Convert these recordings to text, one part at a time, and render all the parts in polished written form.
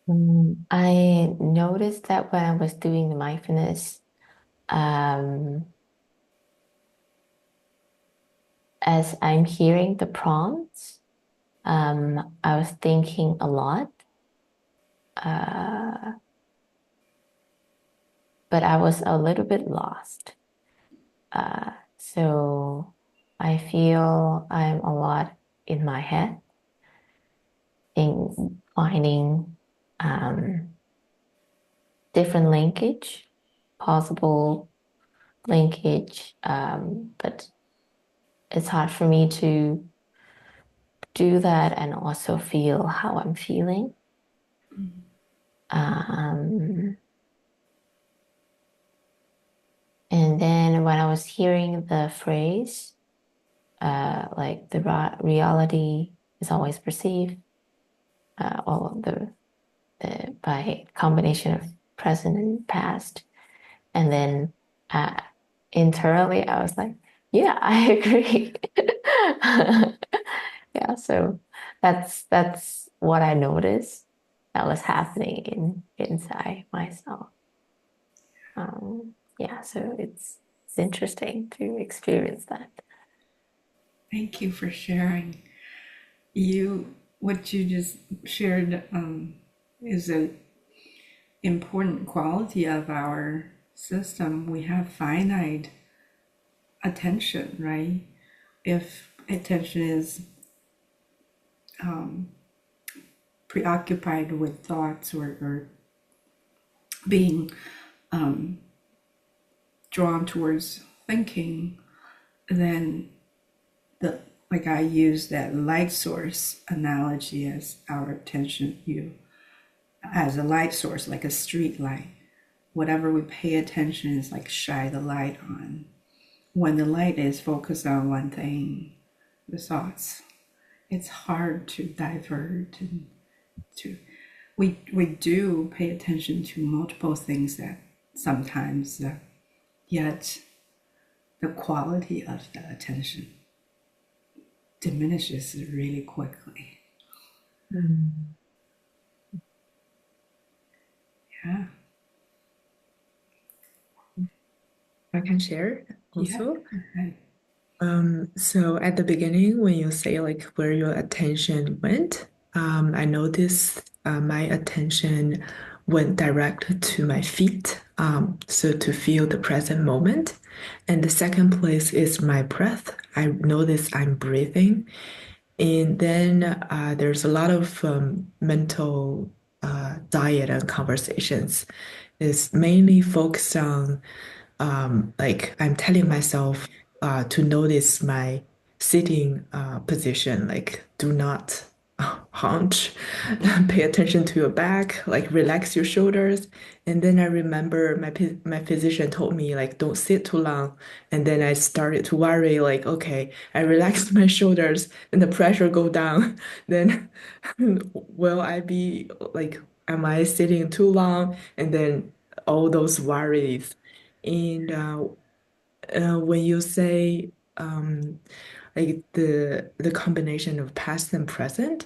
I noticed that when I was doing the mindfulness, um, as I'm hearing the prompts, I was thinking a lot, uh, but I was a little bit lost. So I feel I'm a lot in my head in finding um, different linkage, possible linkage, but it's hard for me to do that and also feel how I'm feeling. Um, and then when I was hearing the phrase, like reality is always perceived, all of the by combination of present and past, and then uh, internally I was like, yeah, I agree. Yeah, so that's what I noticed that was happening inside myself. Yeah, so it's interesting to experience that. Thank you for sharing. What you just shared is an important quality of our system. We have finite attention, right? If attention is preoccupied with thoughts or being drawn towards thinking, then the like I use that light source analogy as our attention, you as a light source, like a street light. Whatever we pay attention is like shine the light on. When the light is focused on one thing, the thoughts, it's hard to divert and to we do pay attention to multiple things that sometimes yet the quality of the attention diminishes really quickly. Mm. Yeah. I can share Yeah. also. Okay. So at the beginning, when you say like where your attention went, I noticed my attention went direct to my feet, so to feel the present moment. And the second place is my breath. I notice I'm breathing. And then there's a lot of mental diet and conversations. It's mainly focused on like I'm telling myself to notice my sitting position, like do not hunch, pay attention to your back, like relax your shoulders. And then I remember my physician told me like don't sit too long. And then I started to worry like okay, I relaxed my shoulders and the pressure go down. Then will I be like am I sitting too long? And then all those worries. And when you say like the combination of past and present,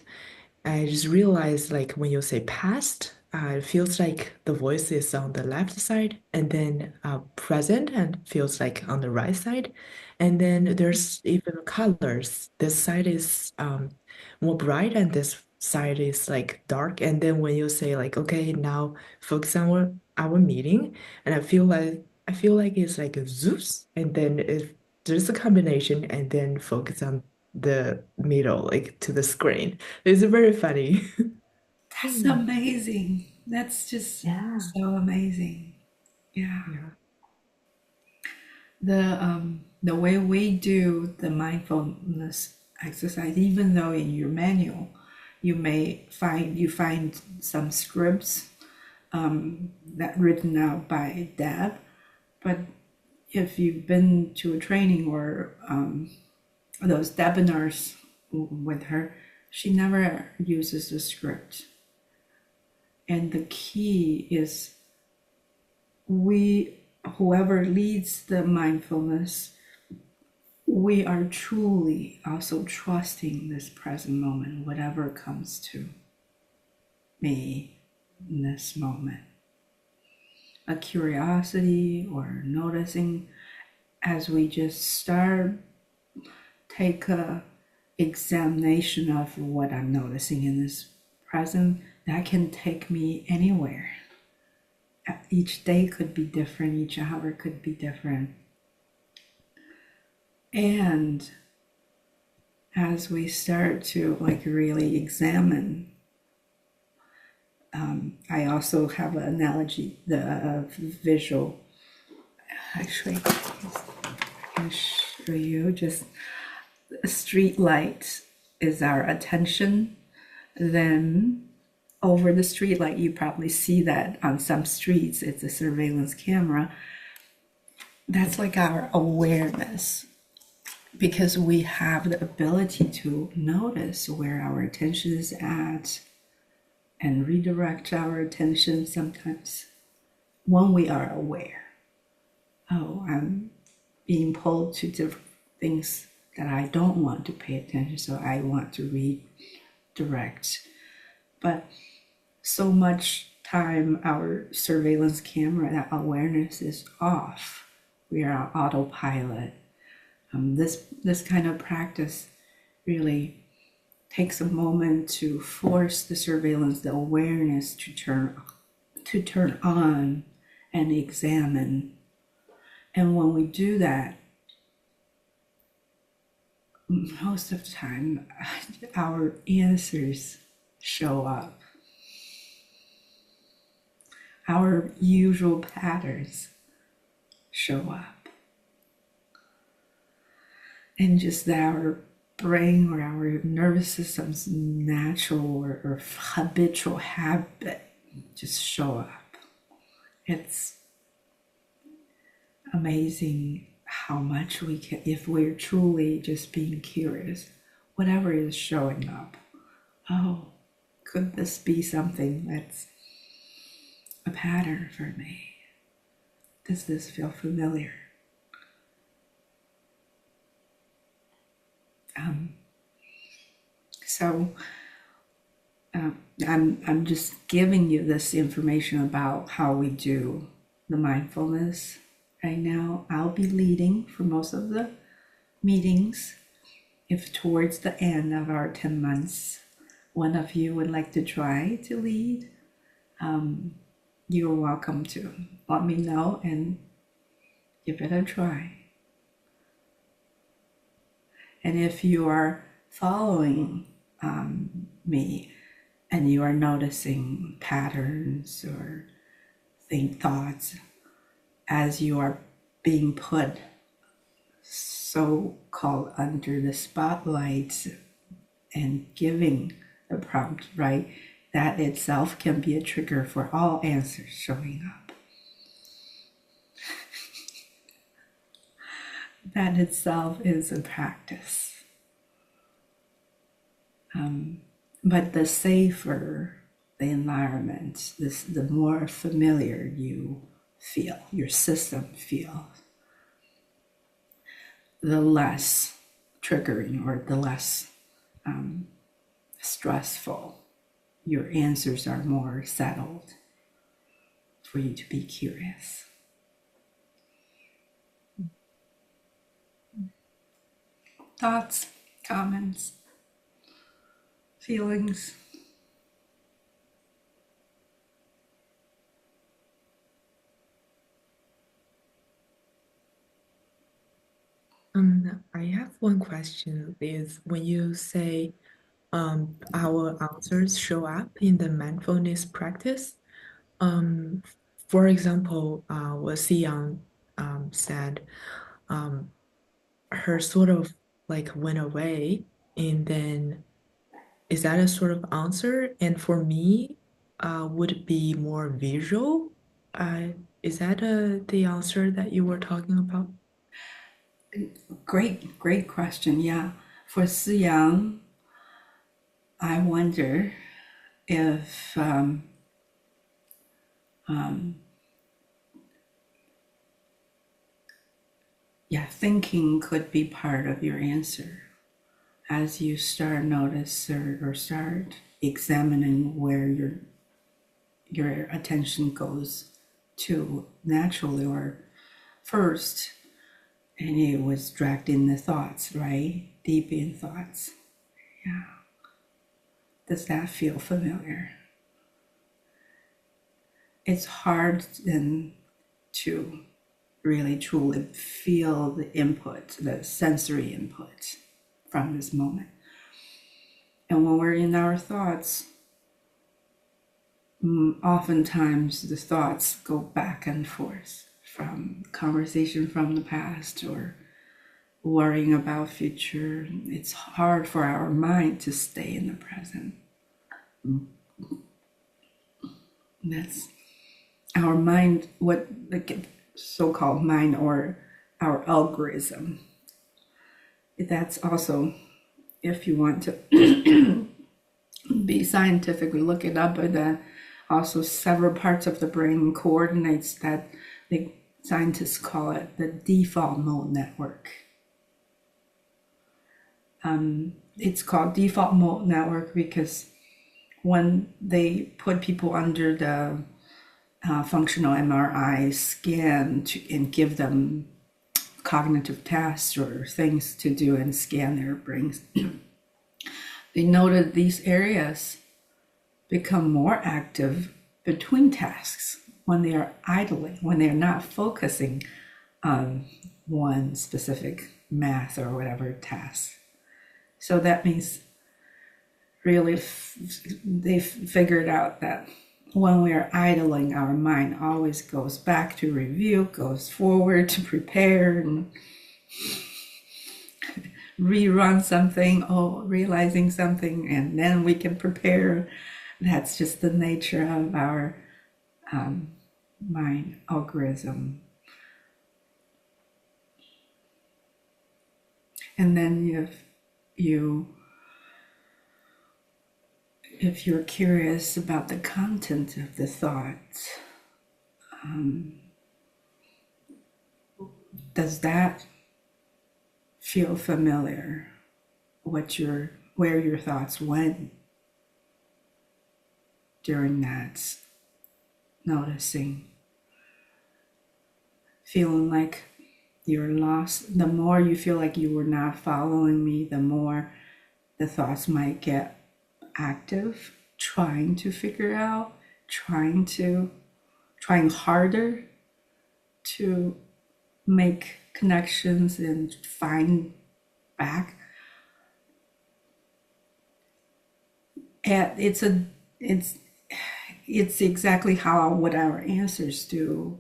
I just realized like when you say past, it feels like the voice is on the left side, and then present and feels like on the right side. And then there's even colors. This side is more bright, and this side is like dark. And then when you say like, okay, now focus on our meeting, and I feel like it's like a Zeus, and then if there's a combination, and then focus on the middle, like to the screen. It's very funny. That's Hmm. amazing. That's just Yeah. so amazing. Yeah. Yeah. The way we do the mindfulness exercise, even though in your manual you find some scripts that written out by Deb, but if you've been to a training or those webinars with her, she never uses the script. And the key is we, whoever leads the mindfulness, we are truly also trusting this present moment, whatever comes to me. in this moment. A curiosity or noticing as we just start, take a examination of what I'm noticing in this present, that can take me anywhere. Each day could be different, each hour could be different. And as we start to really examine, I also have an analogy, the visual. Actually, I can show you just a street light is our attention. Then over the street light, you probably see that on some streets, it's a surveillance camera. That's like our awareness, because we have the ability to notice where our attention is at and redirect our attention sometimes when we are aware. Oh, I'm being pulled to different things that I don't want to pay attention, so I want to redirect. But so much time our surveillance camera, that awareness is off. We are on autopilot. This kind of practice really takes a moment to force the surveillance, the awareness to turn on and examine. And when we do that, most of the time, our answers show up. Our usual patterns show up. And just our brain or our nervous system's natural or habitual habit just show up. It's amazing how much we can, if we're truly just being curious, whatever is showing up. Oh, could this be something that's a pattern for me? Does this feel familiar? I'm just giving you this information about how we do the mindfulness right now. I'll be leading for most of the meetings. If towards the end of our 10 months, one of you would like to try to lead, you're welcome to let me know and give it a try. And if you are following me and you are noticing patterns or thoughts as you are being put so-called under the spotlight and giving the prompt, right? That itself can be a trigger for all answers showing up. That itself is a practice. But the safer the environment, the more familiar you feel, your system feels, the less triggering or the less stressful. Your answers are more settled for you to be curious. Thoughts, comments, feelings? I have one question is when you say our answers show up in the mindfulness practice, um, for example, what SiYeung said, her sort of like went away, and then is that a sort of answer? And for me, would it be more visual? Is that the answer that you were talking about? Great question. Yeah. For SiYeung, I wonder if thinking could be part of your answer as you start notice or start examining where your your attention goes to naturally or first, and it was dragged in the thoughts, right? Deep in thoughts. Yeah. Does that feel familiar? It's hard then to really truly feel the input, the sensory input from this moment. And when we're in our thoughts, oftentimes the thoughts go back and forth from conversation from the past or worrying about future. It's hard for our mind to stay in the present. That's our mind, what the so-called mind or our algorithm. That's also, if you want to be scientifically look it up, but also several parts of the brain coordinates that the scientists call it the default mode network. It's called default mode network because when they put people under the functional MRI scan and give them cognitive tasks or things to do and scan their brains, they noted these areas become more active between tasks when they are idling, when they're not focusing on one specific math or whatever task. So that means really they figured out that when we are idling, our mind always goes back to review, goes forward to prepare and rerun something, realizing something, and then we can prepare. That's just the nature of our mind algorithm. And then if you're curious about the content of the thought, does that feel familiar? Where your thoughts went during that noticing, feeling like you're lost. The more you feel like you were not following me, the more the thoughts might get active, trying to figure out, trying harder to make connections and find back. And it's exactly what our answers do.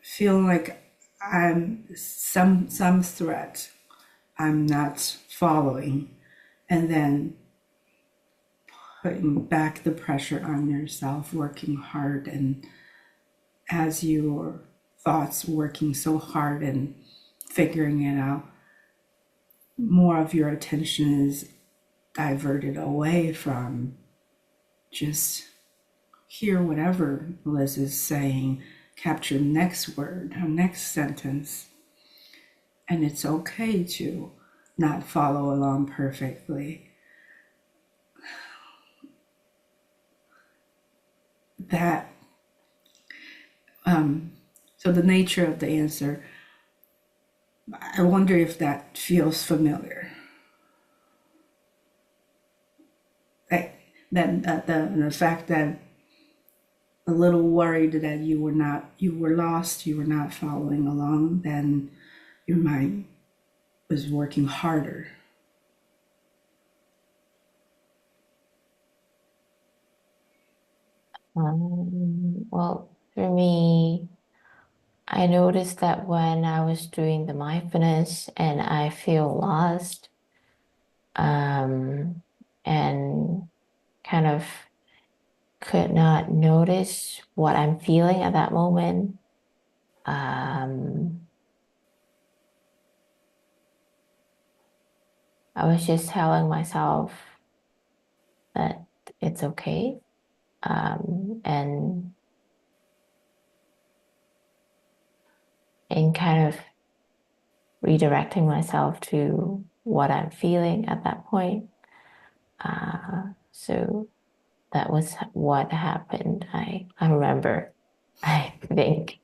Feel like I'm some threat I'm not following, and then putting back the pressure on yourself, working hard, and as your thoughts working so hard and figuring it out, more of your attention is diverted away from just hear whatever Liz is saying, capture next word or next sentence. And it's okay to not follow along perfectly. That so the nature of the answer, I wonder if that feels familiar. The fact that a little worried that you were lost, you were not following along, then your mind was working harder. Well, for me, I noticed that when I was doing the mindfulness and I feel lost, um, and kind of could not notice what I'm feeling at that moment. I was just telling myself that it's okay. And kind of redirecting myself to what I'm feeling at that point. So that was what happened. I remember, I think.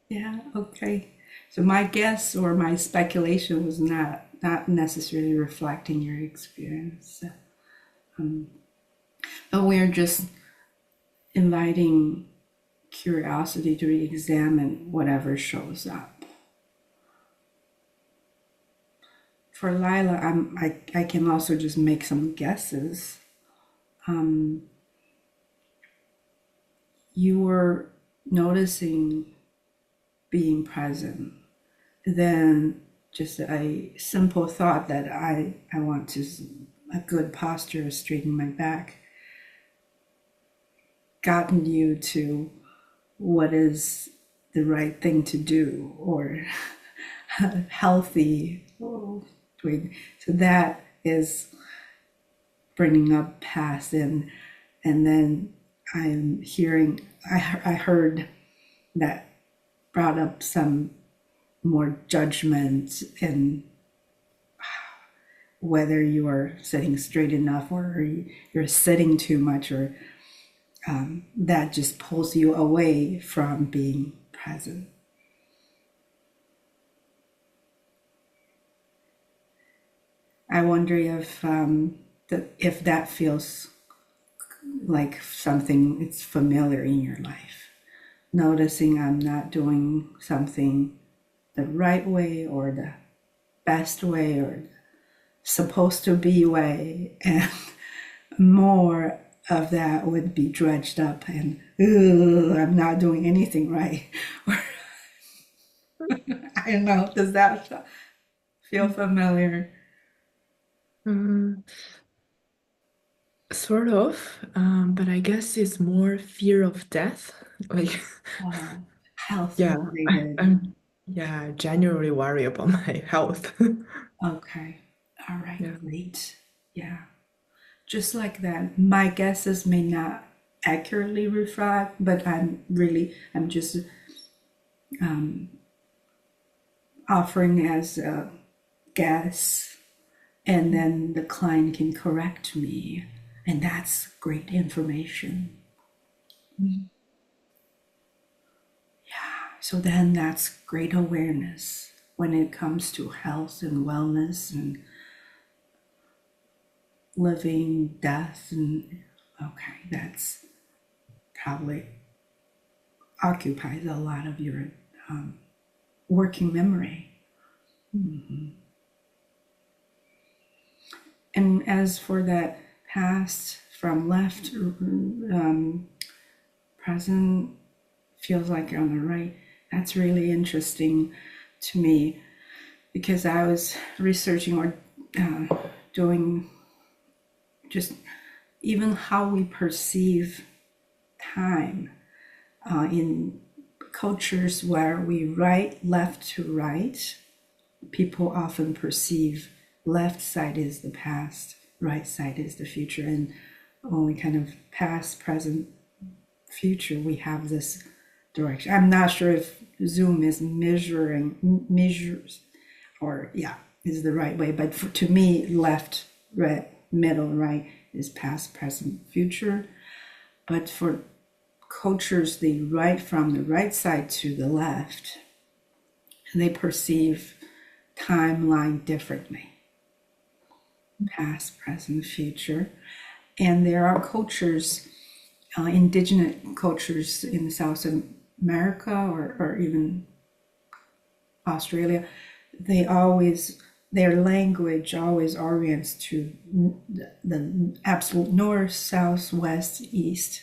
Yeah, okay. So my guess or my speculation was not necessarily reflecting your experience. But we're just inviting curiosity to examine whatever shows up. For Lila, I can also just make some guesses. You were noticing being present. Then just a simple thought that I want to a good posture, straighten my back, gotten you to what is the right thing to do or healthy doing. So that is bringing up past and then I'm hearing I heard that brought up some more judgment and whether you are sitting straight enough or you're sitting too much or that just pulls you away from being present. I wonder if that feels like something it's familiar in your life. Noticing I'm not doing something the right way or the best way or supposed to be way, and more of that would be dredged up and I'm not doing anything right. I don't know. Does that feel familiar? Um, Sort of, but I guess it's more fear of death. Like, Health yeah, related. I'm yeah, genuinely worry about my health. Okay. All right. Yeah. Great. Yeah. Just like that. My guesses may not accurately reflect, but I'm just offering as a guess, and then the client can correct me, and that's great information. Mm. So then that's great awareness when it comes to health and wellness and living, death, and okay, that's probably occupies a lot of your working memory. And as for that past from left, present feels like you're on the right. That's really interesting to me because I was researching or doing just even how we perceive time in cultures where we write left to right. People often perceive left side is the past, right side is the future, and only kind of past, present, future, we have this direction. I'm not sure if Zoom is measures or yeah is the right way, but to me, left, right, middle, right is past, present, future. But for cultures, they write from the right side to the left, and they perceive timeline differently, past, present, future. And there are cultures, indigenous cultures in South America or even Australia, they always, their language always orients to the absolute north, south, west, east.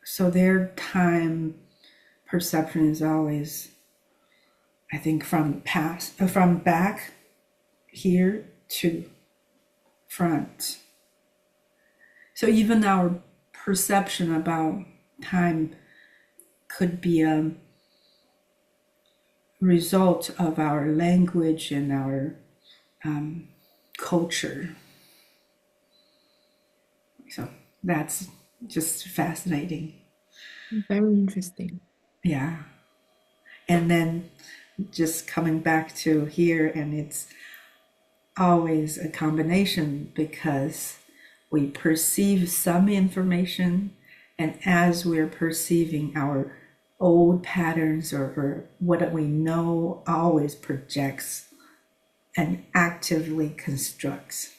So their time perception is always, I think, from past, from back here to front. So even our perception about time could be a result of our language and our culture. So that's just fascinating. Very interesting. Yeah. And then just coming back to here, and it's always a combination because we perceive some information, and as we're perceiving our old patterns or what we know always projects and actively constructs.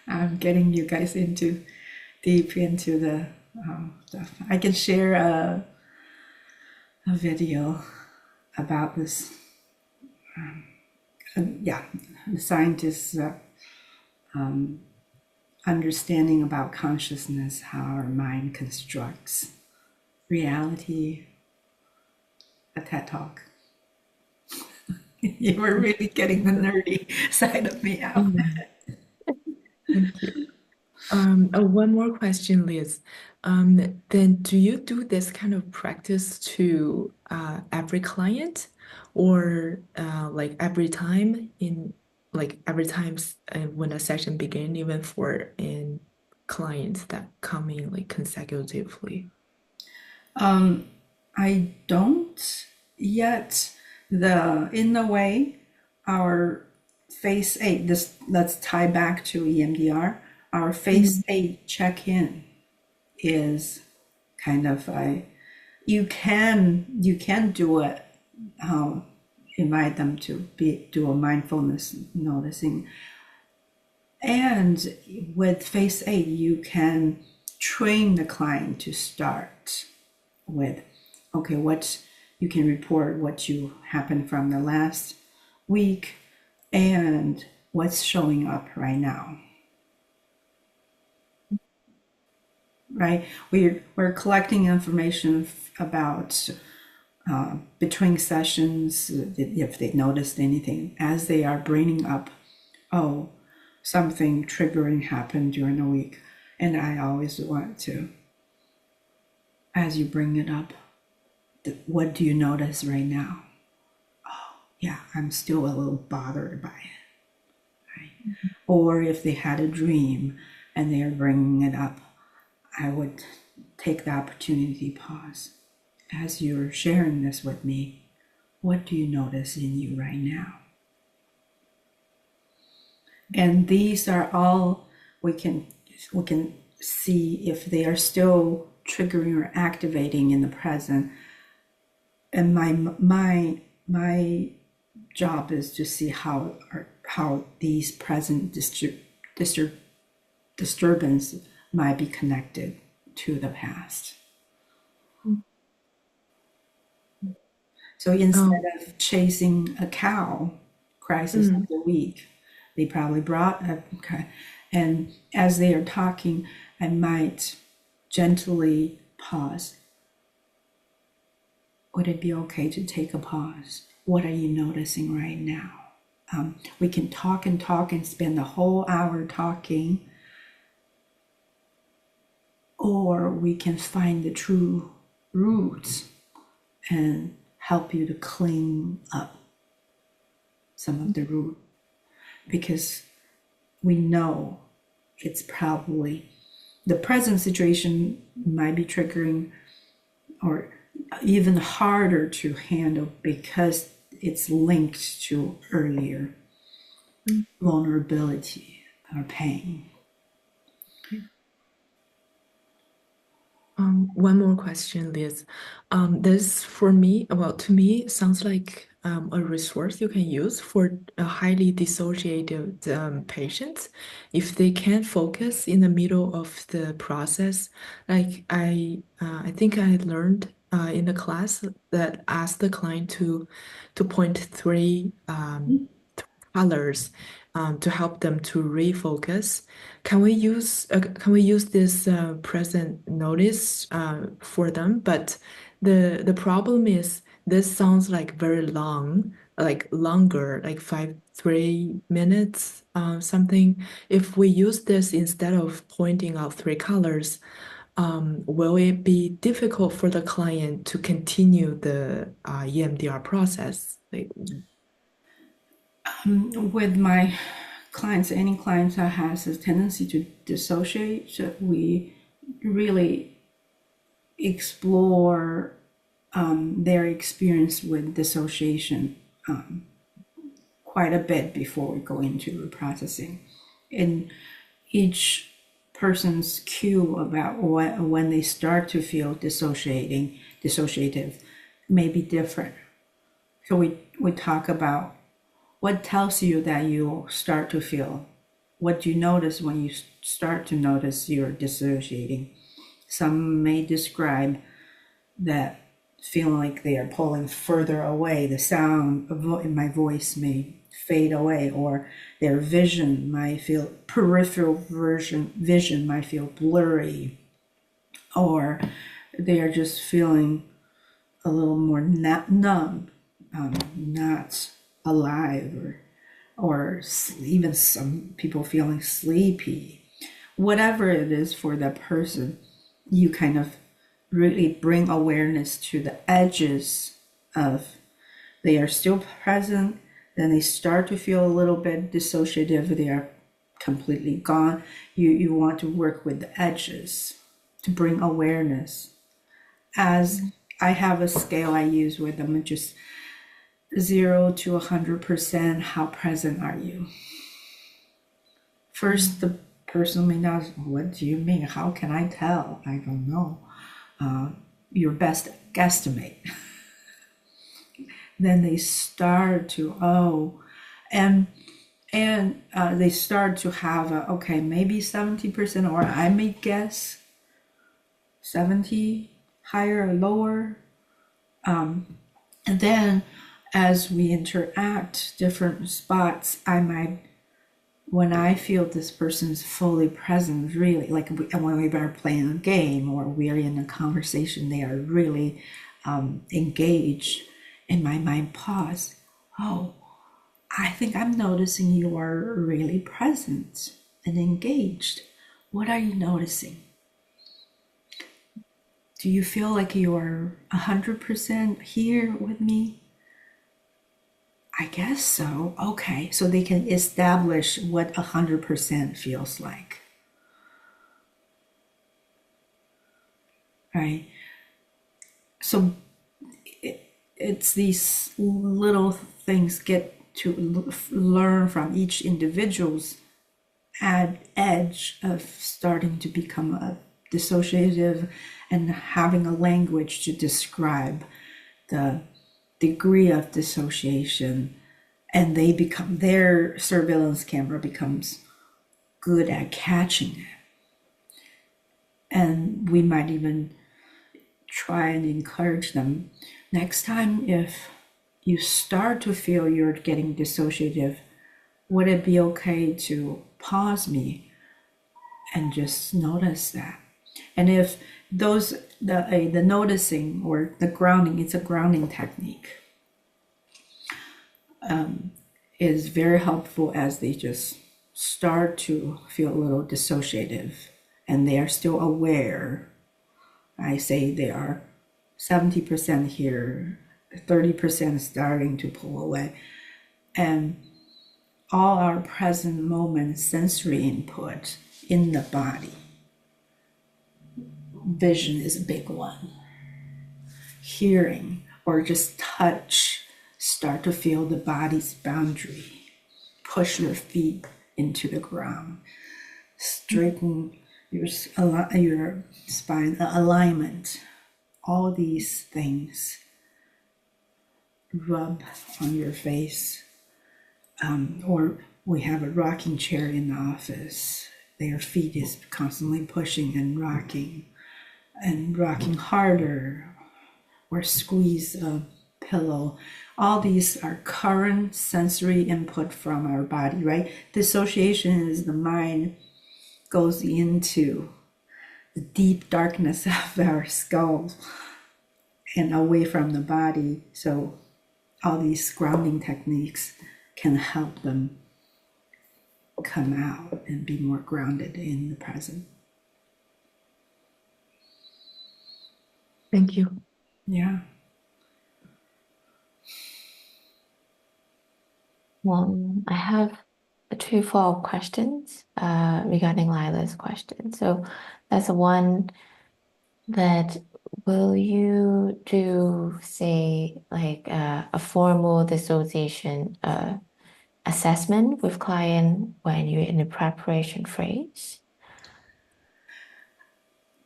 I'm getting you guys into deep into the stuff. I can share a video about this. Yeah, the scientists understanding about consciousness, how our mind constructs reality. A TED talk. You were really getting the nerdy side of me out. Yeah, thank you. One more question, Liz. Then do you do this kind of practice to every client or like every time in like every time when a session begin, even for in clients that come in like consecutively? I don't yet. The in a way, our phase eight. This let's tie back to EMDR. Our phase Mm, eight check-in is kind of a you can do it. Invite them to do a mindfulness noticing, and with phase eight, you can train the client to start with, okay, what you can report what you happened from the last week and what's showing up right now, right? We're collecting information about between sessions, if they noticed anything as they are bringing up, oh, something triggering happened during the week. And I always want to, as you bring it up, what do you notice right now? Yeah, I'm still a little bothered by it. Right? Or if they had a dream and they are bringing it up, I would take the opportunity to pause. As you're sharing this with me, what do you notice in you right now? And these are all we can see if they are still triggering or activating in the present. And my job is to see how these present disturbance might be connected to the past. mm. So instead Um, of chasing a cow, crisis of mm, the week, they probably brought a, okay. And as they are talking, I might gently pause. Would it be okay to take a pause? What are you noticing right now? We can talk and talk and spend the whole hour talking, or we can find the true roots and help you to clean up some of the root, because we know it's probably the present situation might be triggering or even harder to handle because it's linked to earlier mm. vulnerability or pain. Okay. One more question, Liz. This for me, well, to me, sounds like a resource you can use for a highly dissociated patients if they can't focus in the middle of the process. Like I think I learned in the class that asked the client to point three colors to help them to refocus. Can we use this present notice for them? But the problem is this sounds like very long, like longer, like 3 minutes, something. If we use this instead of pointing out three colors, will it be difficult for the client to continue the EMDR process? Like, With my clients, any client that has a tendency to dissociate, we really explore their experience with dissociation quite a bit before we go into reprocessing. And each person's cue about when they start to feel dissociative may be different. So we talk about what tells you that you start to feel. What do you notice when you start to notice you're dissociating? Some may describe that feeling like they are pulling further away. The sound in my voice may fade away, or their vision might feel vision might feel blurry, or they are just feeling a little more numb, not alive, or even some people feeling sleepy. Whatever it is for that person, you kind of really bring awareness to the edges of they are still present, then they start to feel a little bit dissociative, they are completely gone. You want to work with the edges to bring awareness. As I have a scale I use with them, just 0 to 100%, how present are you? First, the person may not, what do you mean? How can I tell? I don't know. Your best guesstimate. Then they start to, and they start to have okay, maybe 70%, or I may guess 70, higher or lower. And then as we interact different spots, I might, when I feel this person's fully present, really, like when we are playing a game or we're in a conversation, they are really engaged, and my mind pause. Oh, I think I'm noticing you are really present and engaged. What are you noticing? Do you feel like you are 100% here with me? I guess so. Okay, so they can establish what 100% feels like. Right? So it's these little things get to learn from each individual's edge of starting to become a dissociative and having a language to describe the degree of dissociation, and they become, their surveillance camera becomes good at catching it. And we might even try and encourage them next time, if you start to feel you're getting dissociative, would it be okay to pause me and just notice that? And if the noticing or the grounding, it's a grounding technique, is very helpful as they just start to feel a little dissociative and they are still aware. I say they are 70% here, 30% starting to pull away. And all our present moment sensory input in the body. Vision is a big one. Hearing or just touch, start to feel the body's boundary. Push your feet into the ground. Straighten your spine, alignment. All these things. Rub on your face. Or we have a rocking chair in the office. Their feet is constantly pushing and rocking harder, or squeeze a pillow. All these are current sensory input from our body, right? Dissociation is the mind goes into the deep darkness of our skull and away from the body. So all these grounding techniques can help them come out and be more grounded in the present. Thank you. Yeah. I have two follow-up questions regarding Lila's question. So that's one that will you do, say, like a formal dissociation assessment with client when you're in the preparation phase?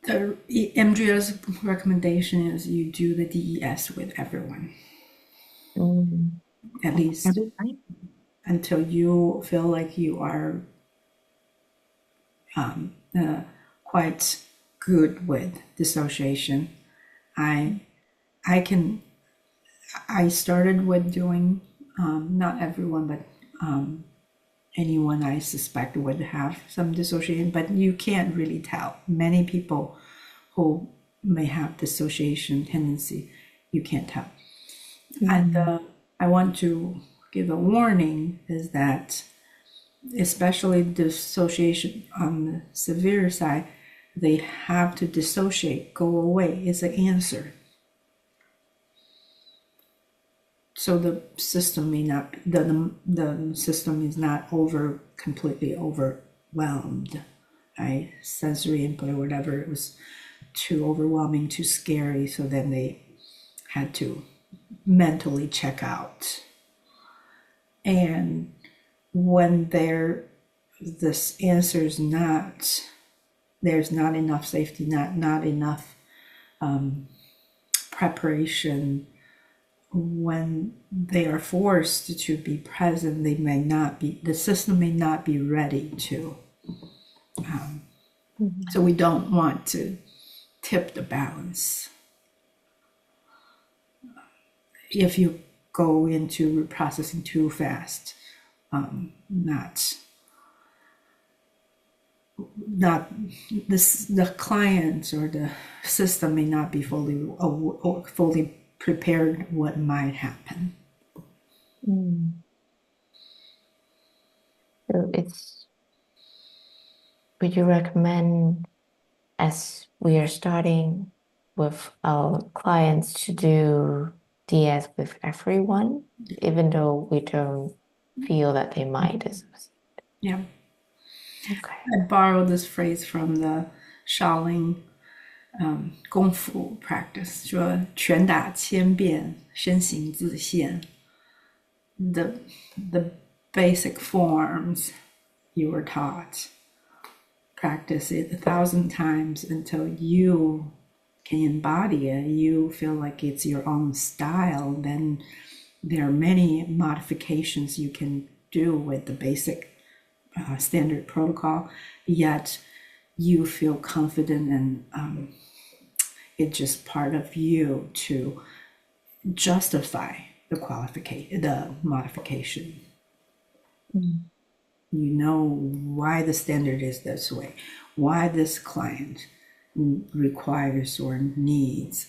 The MGL's recommendation is you do the DES with everyone, Mm. at least Every time. until you feel like you are quite good with dissociation. I I can I started with doing not everyone, but anyone I suspect would have some dissociation, but you can't really tell. Many people who may have dissociation tendency, you can't tell. And Mm. I want to give a warning is that, especially dissociation on the severe side, they have to dissociate, go away. It's an answer. So the system may not, the system is not completely overwhelmed. Right? Sensory input or whatever, it was too overwhelming, too scary. So then they had to mentally check out. And when this answer is not, there's not enough safety, not enough preparation, when they are forced to be present, the system may not be ready to. So we don't want to tip the balance. If you go into processing too fast, not the client or the system may not be fully prepared what might happen. Mm. So would you recommend, as we are starting with our clients, to do DS with everyone, even though we don't feel that they might dissociate? Yeah, Okay. I borrowed this phrase from the Shaolin 功夫 practice， 说拳打千遍，身形自现。The basic forms you were taught, practice it 1,000 times until you can embody it. You feel like it's your own style. Then there are many modifications you can do with the basic standard protocol, yet you feel confident and it's just part of you to justify the modification. Mm. You know why the standard is this way, why this client requires or needs.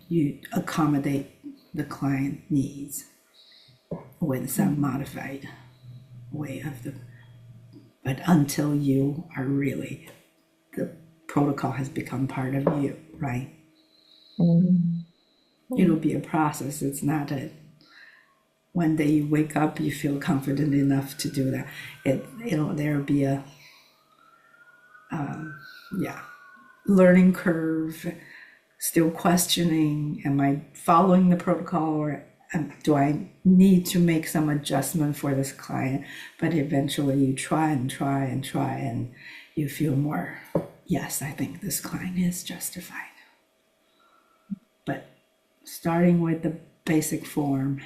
You accommodate the client needs with some modified way of the. But until you are really, the protocol has become part of you, right? Mm. It'll be a process. It's not a one day you wake up, you feel confident enough to do that. There'll be a learning curve, still questioning, am I following the protocol or do I need to make some adjustment for this client? But eventually you try and try and try and you feel more, yes, I think this client is justified. But starting with the basic form.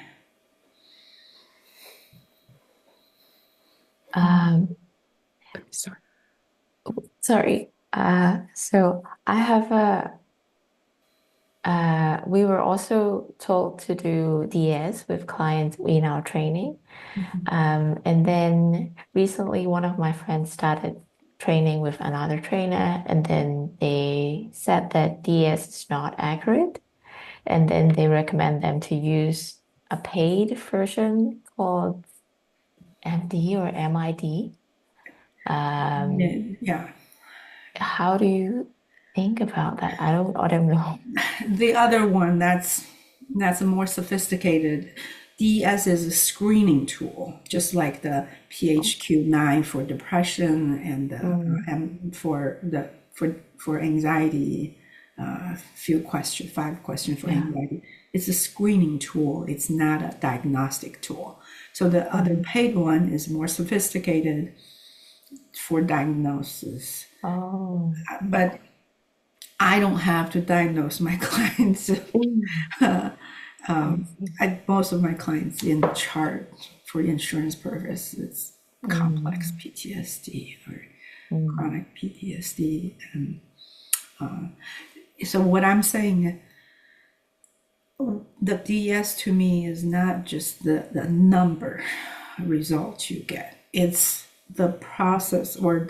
Sorry. Sorry. So I have we were also told to do DS with clients in our training. And then recently, one of my friends started training with another trainer, and then they said that DS is not accurate. And then they recommend them to use a paid version called MD or MID. Yeah. How do you think about that? I don't know. The other one, that's a more sophisticated. DES is a screening tool, just like the PHQ-9 for depression and Mm. for anxiety, five questions for Yeah. anxiety. It's a screening tool. It's not a diagnostic tool. So the other Mm. paid one is more sophisticated for diagnosis. Oh. But I don't have to diagnose my clients. Mm. I see. Most of my clients in the chart for insurance purposes, it's complex Mm. PTSD or Mm. chronic PTSD. And so what I'm saying, the DS to me is not just the number results you get. It's the process or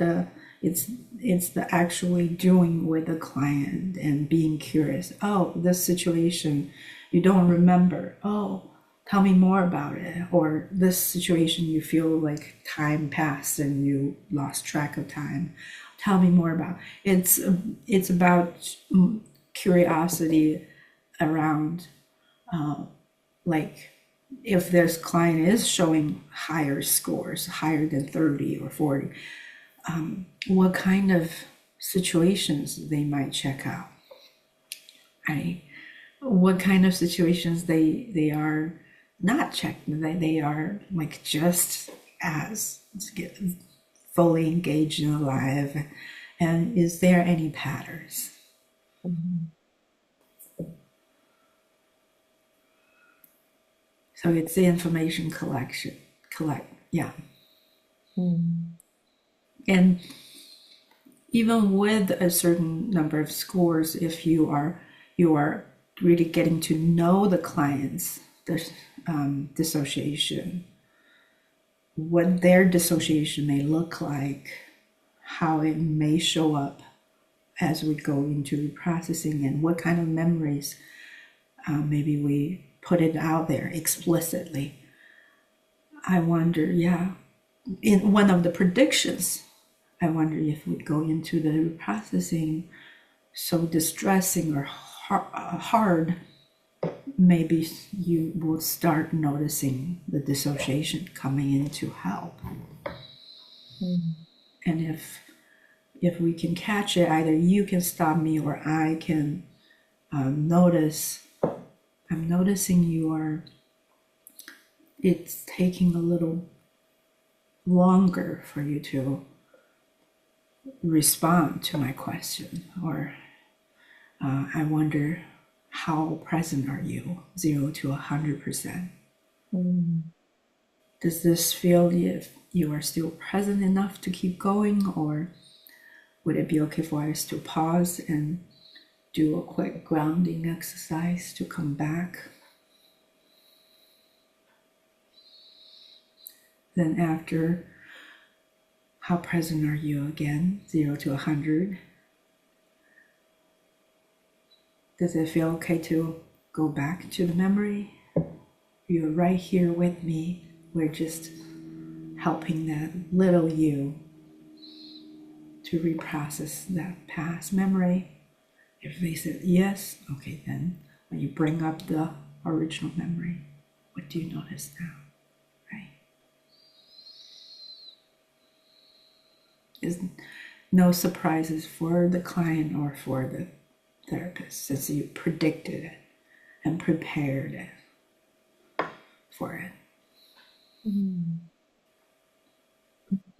it's the actually doing with the client and being curious. Oh, this situation you don't remember. Oh, tell me more about it. Or this situation you feel like time passed and you lost track of time. Tell me more about. It's about curiosity around like if this client is showing higher scores, higher than 30 or 40, what kind of situations they might check out, right? What kind of situations they are not checked, they are like just as fully engaged and alive, and is there any patterns? Mm. So it's the information yeah. Mm. And even with a certain number of scores, if you are really getting to know the client's dissociation, what their dissociation may look like, how it may show up as we go into processing, and what kind of memories maybe we put it out there explicitly. I wonder, yeah, in one of the predictions, I wonder if we go into the processing so distressing or hard, maybe you will start noticing the dissociation coming in to help. Mm. And if we can catch it, either you can stop me or I can notice. I'm noticing it's taking a little longer for you to respond to my question, or I wonder how present are you, 0 to 100%. Mm. Does this feel if you are still present enough to keep going, or would it be okay for us to pause and do a quick grounding exercise to come back? Then after, how present are you again, 0 to 100? Does it feel okay to go back to the memory? You're right here with me. We're just helping that little you to reprocess that past memory. If they said yes, okay, then when you bring up the original memory, what do you notice now? Right? Is no surprises for the client or for the therapist, since you predicted it and prepared it for it. Mm.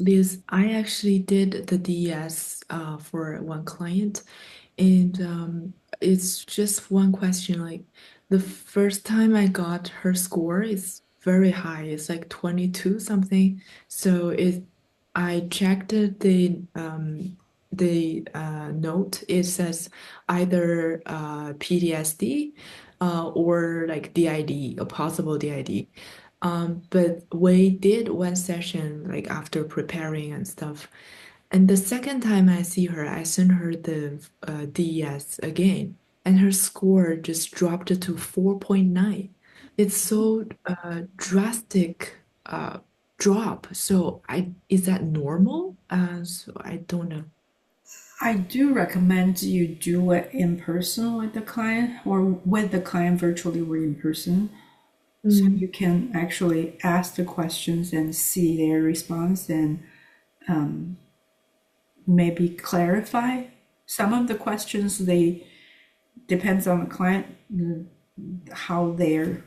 Because I actually did the DES for one client, and it's just one question. Like the first time I got her score is very high. It's like 22 something. So I checked the note. It says either PTSD or like DID, a possible DID. But we did one session like after preparing and stuff. And the second time I see her, I sent her the DES again, and her score just dropped to 4.9. It's so drastic drop. So is that normal? So I don't know. I do recommend you do it in person with the client, or with the client virtually or in person, so Mm, you can actually ask the questions and see their response, and maybe clarify some of the questions. depends on the client, how they're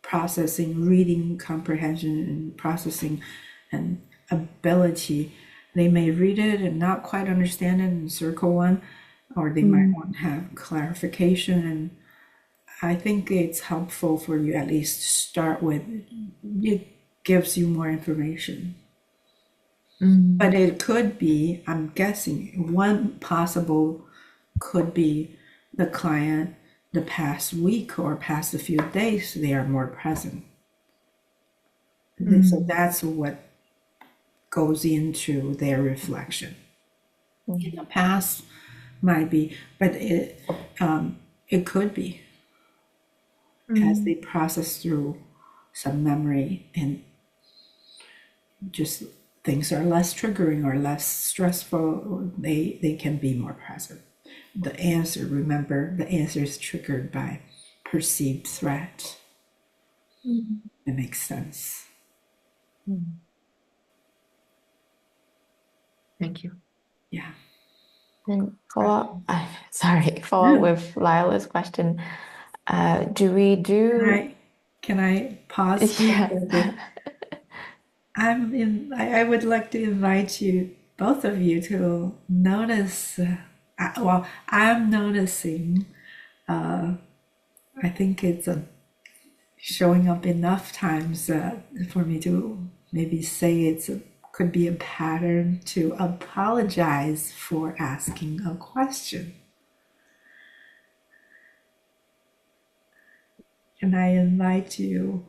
processing, reading comprehension and processing and ability. They may read it and not quite understand it and circle one, or they might Mm. want to have clarification. And I think it's helpful for you at least to start with. It gives you more information. But it could be, I'm guessing, one possible could be the client the past week or past a few days, they are more present. So that's what goes into their reflection. In the past, might be, but it could be as they process through some memory and just things are less triggering or less stressful, they can be more present. The answer, remember, the answer is triggered by perceived threat. It makes sense. Thank you. Yeah. And follow up No. with Lila's question. Do we Can do, I can I pause for a yeah. second? I would like to invite you, both of you, to notice. Well, I'm noticing. I think it's showing up enough times for me to maybe say could be a pattern to apologize for asking a question. And I invite you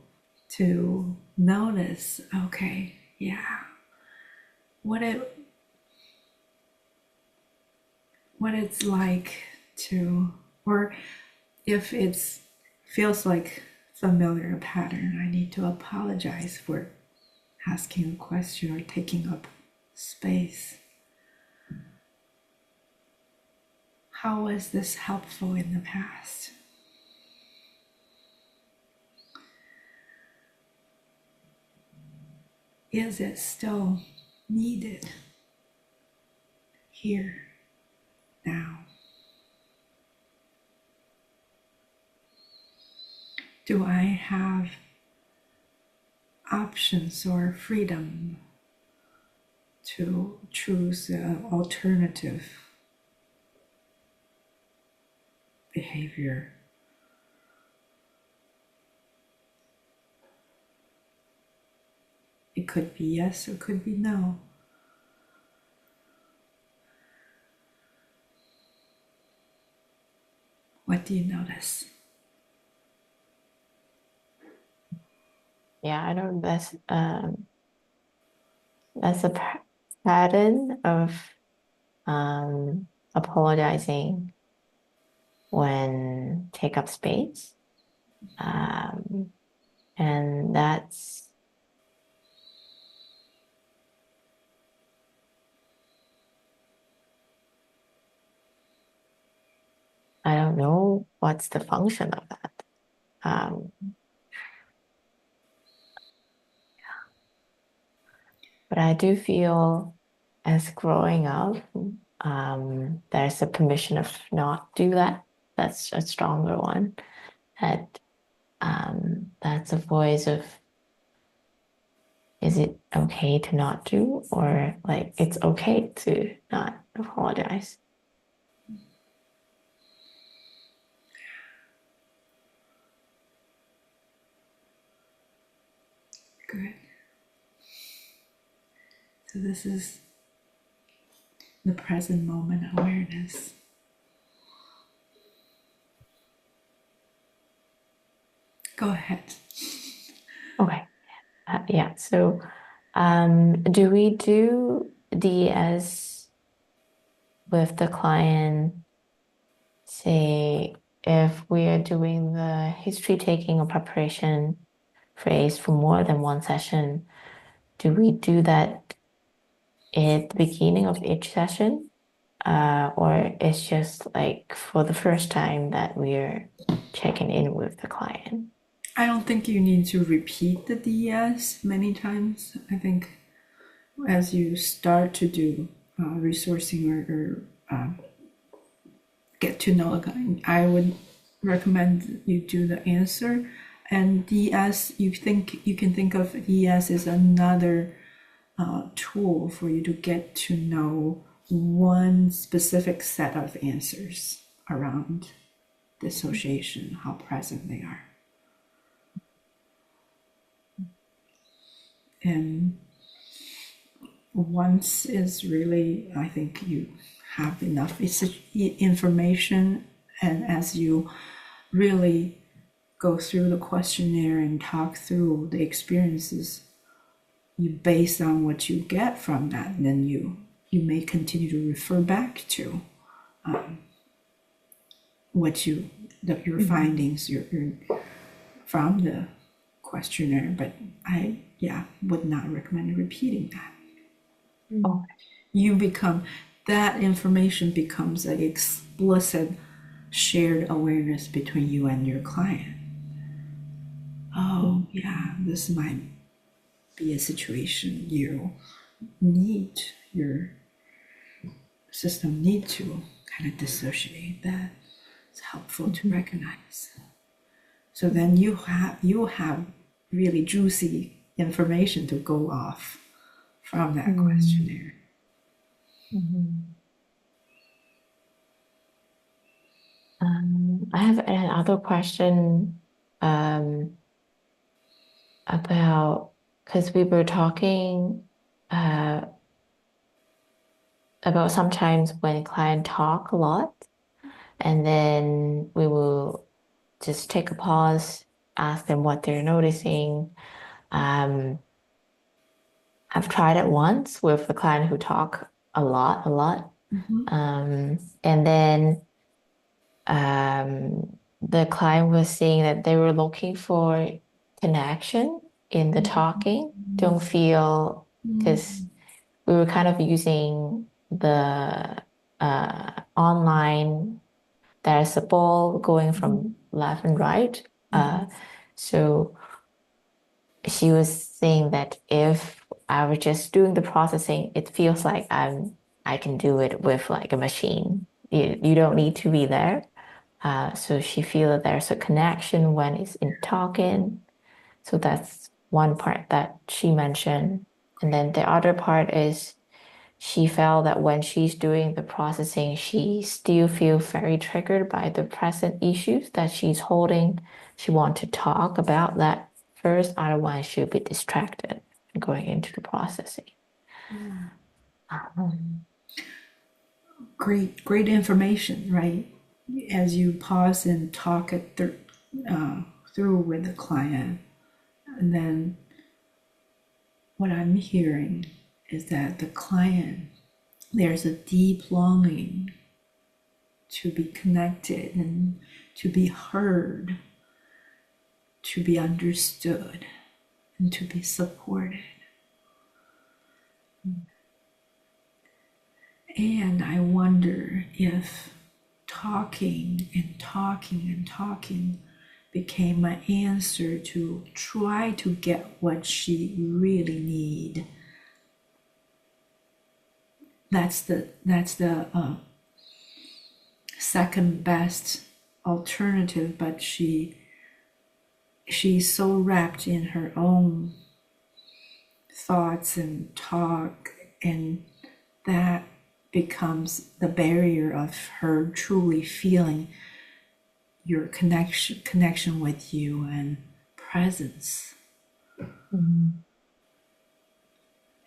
to notice, okay, yeah, what it what it's like to, or if it's feels like familiar pattern, I need to apologize for asking a question or taking up space. How was this helpful in the past? Is it still needed here, now? Do I have options or freedom to choose an alternative behavior? It could be yes, or it could be no. What do you notice? Yeah, I know that's a pattern of apologizing when take up space. And that's, I don't know what's the function of that. Um, but I do feel as growing up, there's a permission of not do that. That's a stronger one. That that's a voice of, is it okay to not do, or like it's okay to not apologize? Good. So this is the present moment awareness. Go ahead. Okay. Yeah. So, do we do DS with the client, say, if we are doing the history taking or preparation phase for more than one session, do we do that at the beginning of each session? Or it's just like for the first time that we're checking in with the client? I don't think you need to repeat the DS many times. I think as you start to do resourcing or get to know a guy, I would recommend you do the answer. And DS, you can think of DS as another tool for you to get to know one specific set of answers around dissociation, how present they are. And once is really, I think you have enough information, and as you really go through the questionnaire and talk through the experiences, you based on what you get from that, and then you may continue to refer back to what your findings your from the questionnaire. But I would not recommend repeating that. Oh, You become, that information becomes an explicit shared awareness between you and your client. Oh yeah, this might be a situation your system need to kind of dissociate. That it's helpful to recognize. So then you have really juicy information to go off from that questionnaire. I have another question about, because we were talking about sometimes when client talk a lot, and then we will just take a pause, ask them what they're noticing. I've tried it once with a client who talk a lot. And then the client was saying that they were looking for connection in the talking. Don't feel, because we were kind of using the online, there's a ball going from left and right. So she was saying that if I was just doing the processing, it feels like I can do it with like a machine. You don't need to be there. So she feels that there's a connection when it's in talking. So that's one part that she mentioned. And then the other part is she felt that when she's doing the processing, she still feels very triggered by the present issues that she's holding. She wants to talk about that first, otherwise she'll be distracted going into the processing. Great information, right? As you pause and talk it through with the client, and then what I'm hearing is that the client, there's a deep longing to be connected and to be heard, to be understood, and to be supported. And I wonder if talking and talking and talking became an answer to try to get what she really need. That's the second best alternative, but she's so wrapped in her own thoughts and talk, and that becomes the barrier of her truly feeling your connection with you and presence.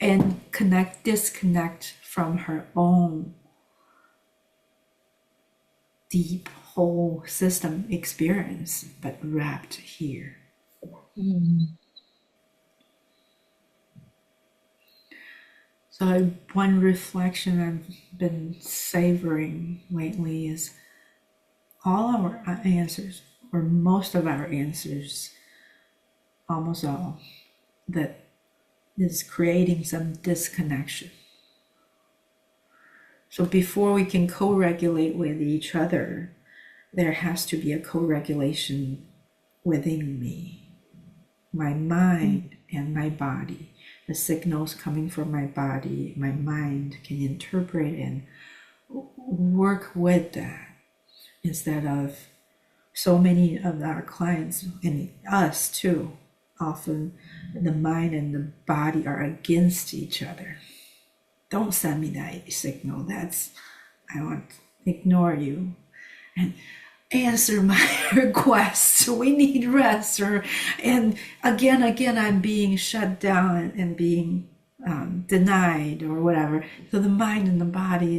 And disconnect from her own deep whole system experience, but wrapped here. So one reflection I've been savoring lately is all our answers, or most of our answers, almost all, that is creating some disconnection. So before we can co-regulate with each other, there has to be a co-regulation within me, my mind and my body. The signals coming from my body, my mind can interpret and work with that. instead of so many of our clients and us too, often the mind and the body are against each other. Don't send me that signal. I want to ignore you and answer my requests. We need rest. And again, I'm being shut down and being denied or whatever. So the mind and the body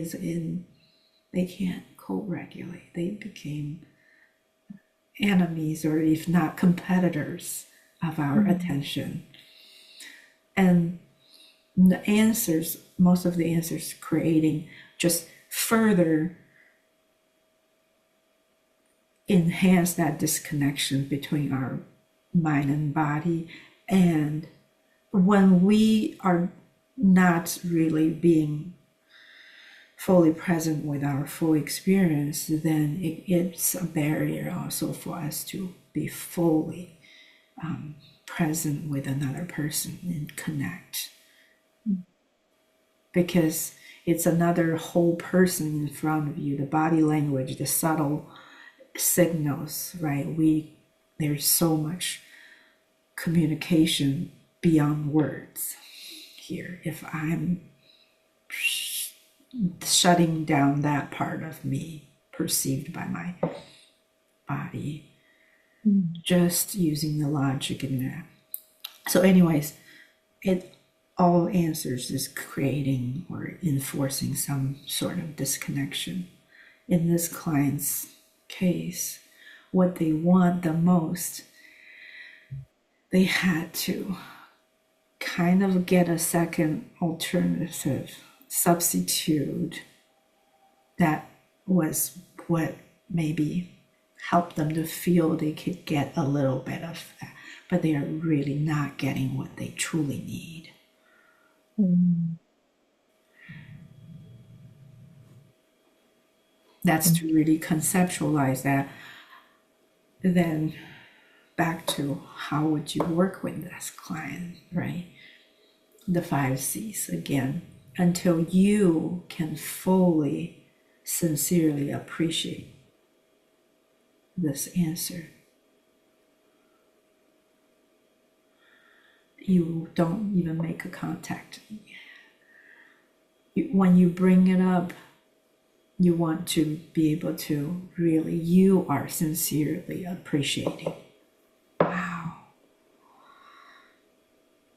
they can't co-regulate. They became enemies, or if not competitors, of our attention. And most of the answers creating just further enhance that disconnection between our mind and body. And when we are not really being fully present with our full experience, then it's a barrier also for us to be fully present with another person and connect. Because it's another whole person in front of you, the body language, the subtle signals, right? There's so much communication beyond words here. If I'm shutting down that part of me perceived by my body, just using the logic in that. So anyways, it all answers is creating or enforcing some sort of disconnection. In this client's case, what they want the most, they had to kind of get a second alternative substitute that was what maybe helped them to feel they could get a little bit of that, but they are really not getting what they truly need. That's to really conceptualize that. Then back to how would you work with this client, right? The 5 C's again, until you can fully, sincerely appreciate this answer. You don't even make a contact. When you bring it up, you want to be able to really, you are sincerely appreciating. Wow.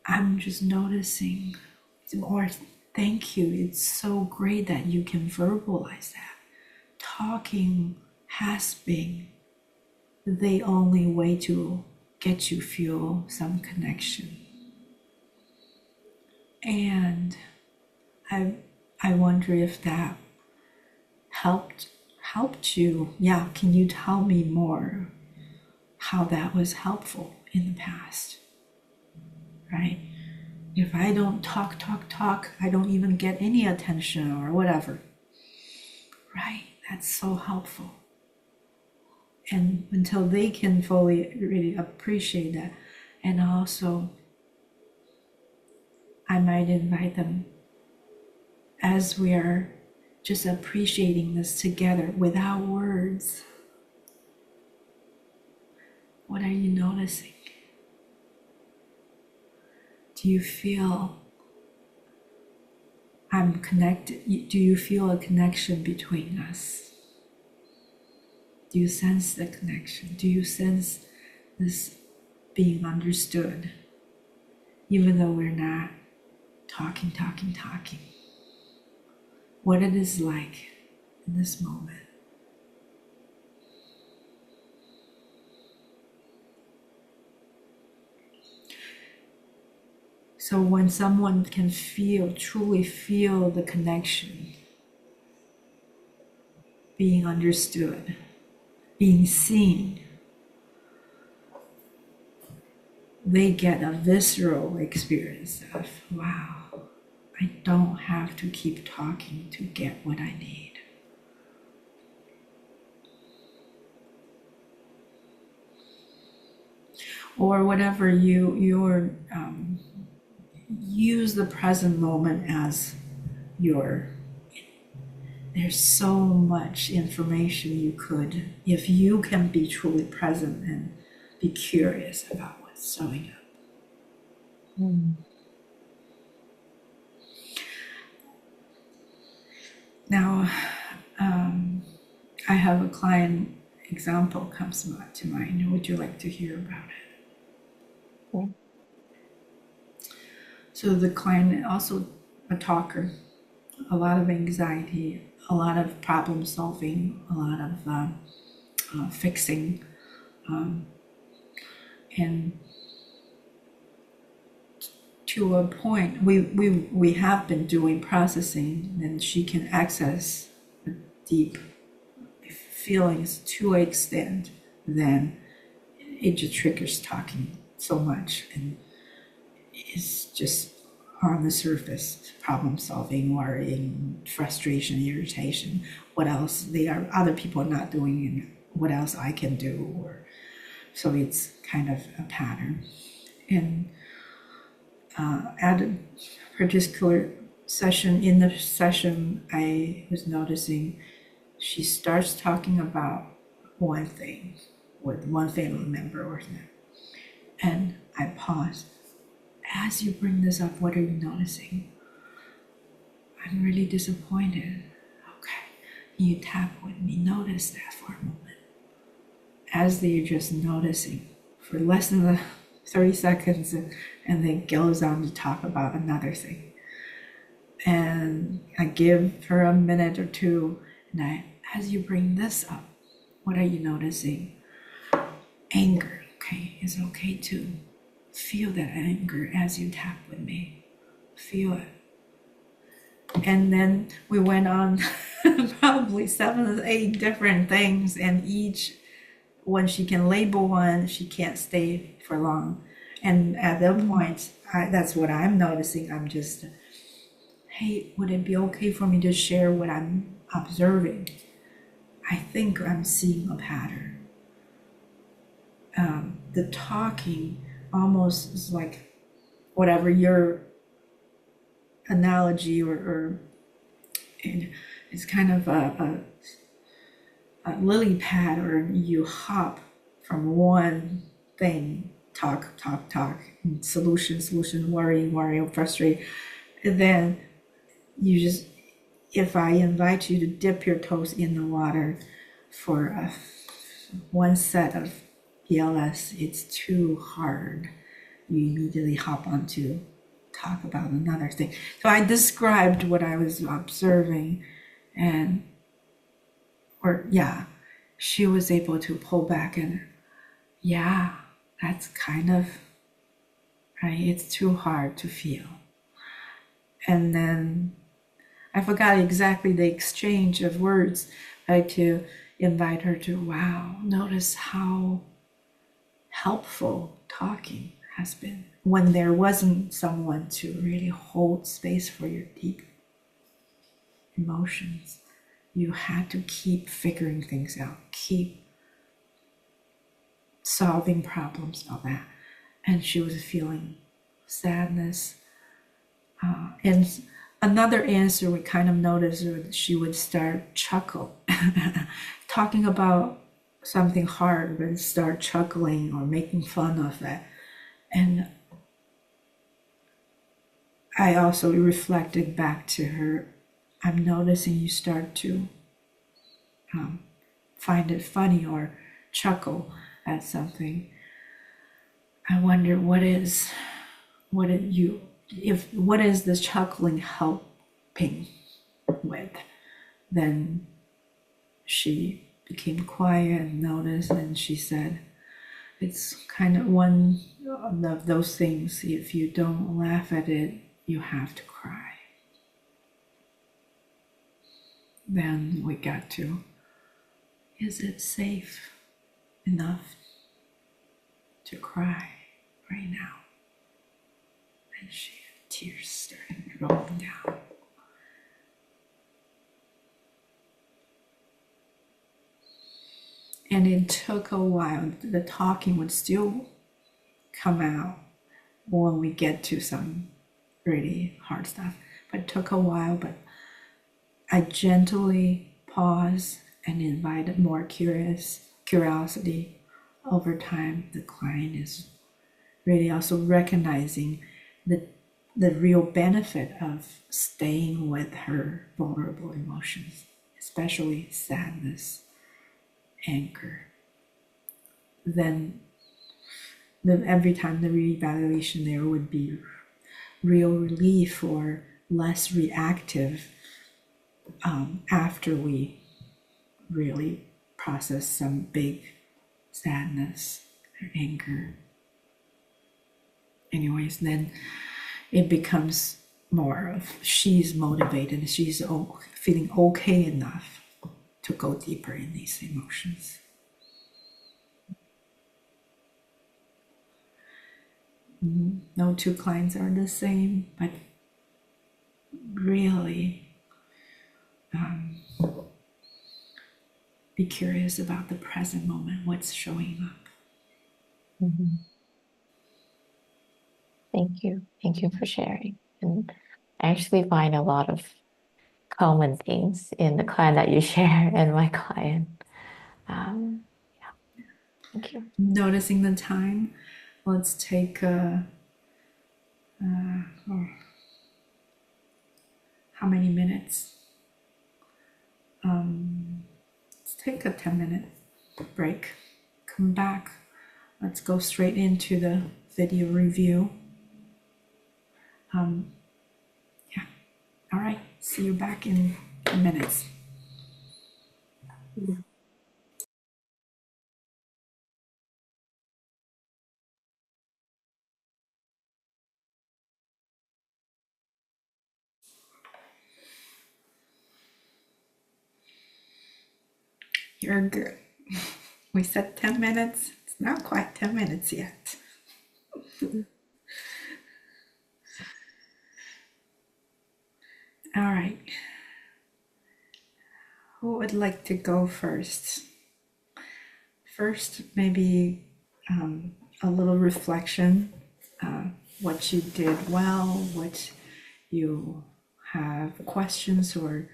I'm just noticing, or thank you. It's so great that you can verbalize that. Talking has been the only way to get you feel some connection. And I wonder if that helped you. Yeah, can you tell me more how that was helpful in the past? Right? If I don't talk, I don't even get any attention or whatever. Right? That's so helpful. And until they can fully really appreciate that, and also I might invite them, as we are just appreciating this together without words. What are you noticing? Do you feel I'm connected? Do you feel a connection between us? Do you sense the connection? Do you sense this being understood? Even though we're not talking. What it is like in this moment. So when someone can truly feel the connection, being understood, being seen, they get a visceral experience of, wow, I don't have to keep talking to get what I need. Or whatever your use the present moment as your there's so much information you could, if you can be truly present and be curious about what's showing up. Now, I have a client example comes to mind. Would you like to hear about it? Yeah. So the client also a talker, a lot of anxiety, a lot of problem solving, a lot of fixing, and to a point, we have been doing processing, and she can access the deep feelings to an extent, then it just triggers talking so much, and it's just on the surface, problem solving, worrying, frustration, irritation. What else they are other people not doing, and what else I can do, or so it's kind of a pattern. And at a particular session, in the session, I was noticing she starts talking about one thing with one family member or something. And I pause. As you bring this up, what are you noticing? I'm really disappointed. Okay. You tap with me. Notice that for a moment. As they're just noticing for less than 30 seconds, and then goes on to talk about another thing. And I give her a minute or two, and as you bring this up, what are you noticing? Anger. Okay, it's okay to feel that anger as you tap with me. Feel it. And then we went on probably 7 or 8 different things, and each, when she can label one, she can't stay for long. And at that point, that's what I'm noticing. I'm just, hey, would it be okay for me to share what I'm observing? I think I'm seeing a pattern. The talking almost is like whatever your analogy or it's kind of a lily pad, or you hop from one thing, talk, solution, worry, frustrate, and then you just, if I invite you to dip your toes in the water for one set of ELS, it's too hard. You immediately hop onto talk about another thing. So I described what I was observing, and she was able to pull back and, yeah, that's kind of right. It's too hard to feel. And then I forgot exactly the exchange of words, right, to invite her to, wow, notice how helpful talking has been when there wasn't someone to really hold space for your deep emotions. You had to keep figuring things out, keep solving problems, all that. And she was feeling sadness. And another answer we kind of noticed, she would start chuckle, talking about something hard, but start chuckling or making fun of it. And I also reflected back to her, I'm noticing you start to find it funny or chuckle at something. I wonder what is this chuckling helping with? Then she became quiet and noticed, and she said, it's kind of one of those things, if you don't laugh at it, you have to cry. Then we got to, is it safe enough to cry right now? And tears started rolling down. And it took a while. The talking would still come out when we get to some really hard stuff. But it took a while. But I gently pause and invite more curiosity. Over time, the client is really also recognizing the the real benefit of staying with her vulnerable emotions, especially sadness, anger. Then every time the reevaluation, there would be real relief or less reactive after we really process some big sadness or anger. Anyways, then it becomes more of she's motivated, she's feeling okay enough to go deeper in these emotions. No two clients are the same, but really be curious about the present moment, what's showing up. Mhm. Thank you. Thank you for sharing. And I actually find a lot of common things in the client that you share and my client. Yeah, thank you. Noticing the time, let's take oh, how many minutes? Let's take a 10-minute break. Come back. Let's go straight into the video review. Yeah. All right. See you back in 10 minutes. You're good. We said 10 minutes. It's not quite 10 minutes yet. All right. Who would like to go first? First, maybe a little reflection, what you did well, what you have questions or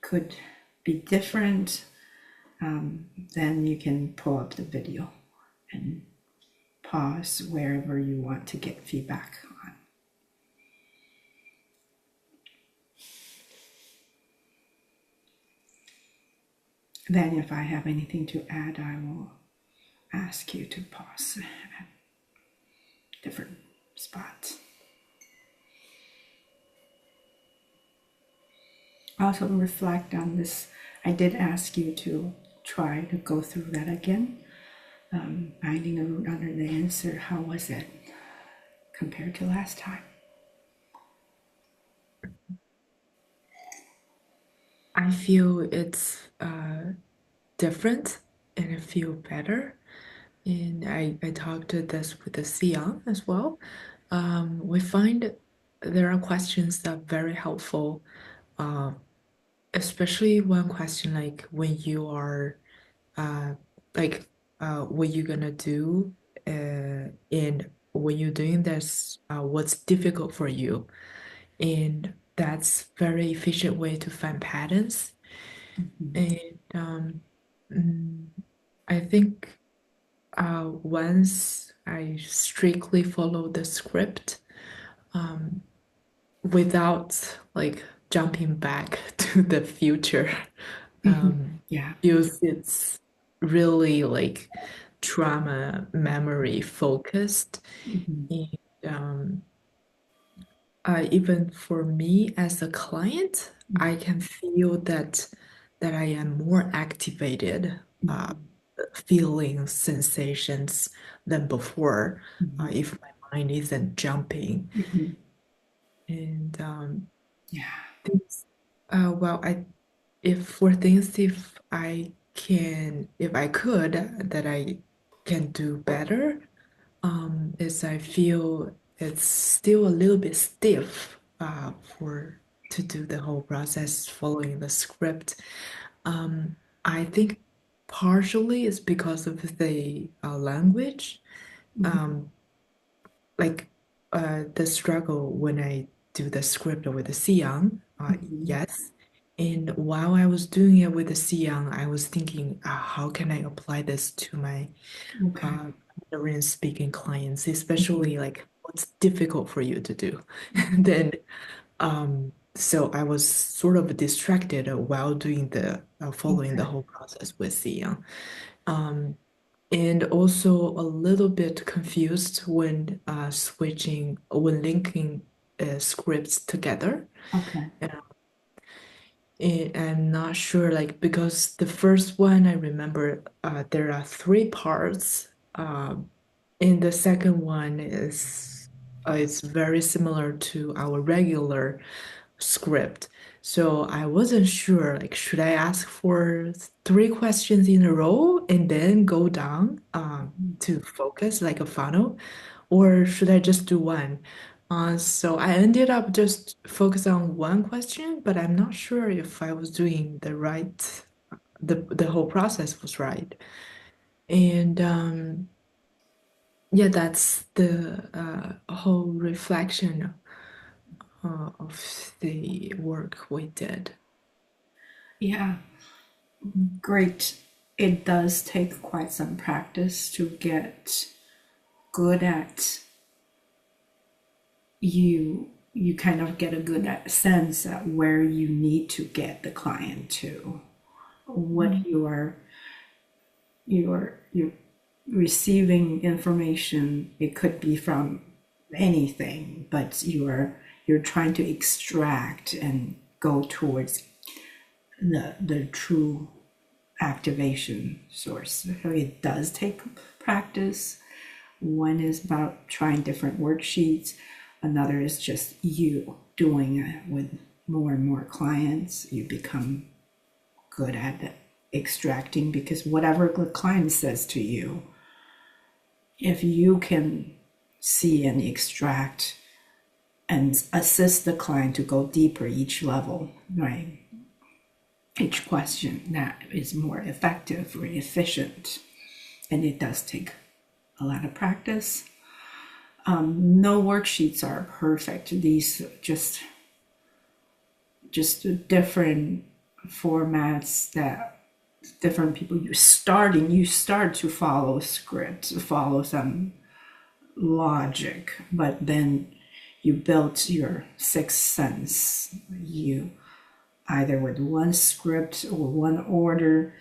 could be different. Then you can pull up the video and pause wherever you want to get feedback on. Then, if I have anything to add, I will ask you to pause at different spots. Also, reflect on this. I did ask you to try to go through that again. Finding the root under the answer, how was it compared to last time? I feel it's different and I feel better. And I talked to this with the SiYeung as well. We find there are questions that are very helpful, uh, especially one question like when you are uh, like what you gonna do and when you're doing this, what's difficult for you. And that's very efficient way to find patterns. And mm, I think once I strictly follow the script, um, without like jumping back to the future, Yeah. feels it's really like trauma memory focused. And even for me as a client, I can feel that I am more activated, feeling sensations than before, if my mind isn't jumping. And Yeah. things, well, if for things, if I could, that I can do better, is I feel it's still a little bit stiff for to do the whole process following the script. I think partially it's because of the language, um, like the struggle when I do the script with the SiYeung. Mhm. Yes. And while I was doing it with the SiYeung, I was thinking, how can I apply this to my Okay. Mandarin speaking clients, especially like what's difficult for you to do. Then, so I was sort of distracted while doing the following the Okay. whole process with SiYeung. Um, and also a little bit confused when when linking scripts together. Okay. I'm not sure, like, because the first one I remember there are three parts. And the second one is it's very similar to our regular script. So I wasn't sure, like, should I ask for three questions in a row and then go down to focus like a funnel, or should I just do one? So I ended up just focus on one question, but I'm not sure if I was doing the whole process was right. And yeah, that's the whole reflection of the work we did. Yeah. Great. It does take quite some practice to get good at you kind of get a good sense at where you need to get the client to what Mm. you're receiving information. It could be from anything, but you're trying to extract and go towards the true activation source. So it does take practice. One is about trying different worksheets. Another is just you doing it with more and more clients. You become good at extracting because whatever the client says to you, if you can see and extract and assist the client to go deeper each level, right? Each question, that is more effective or efficient. And it does take a lot of practice. No worksheets are perfect. These just different formats that different people you start to follow scripts, follow some logic, but then you built your sixth sense. You either with one script or one order,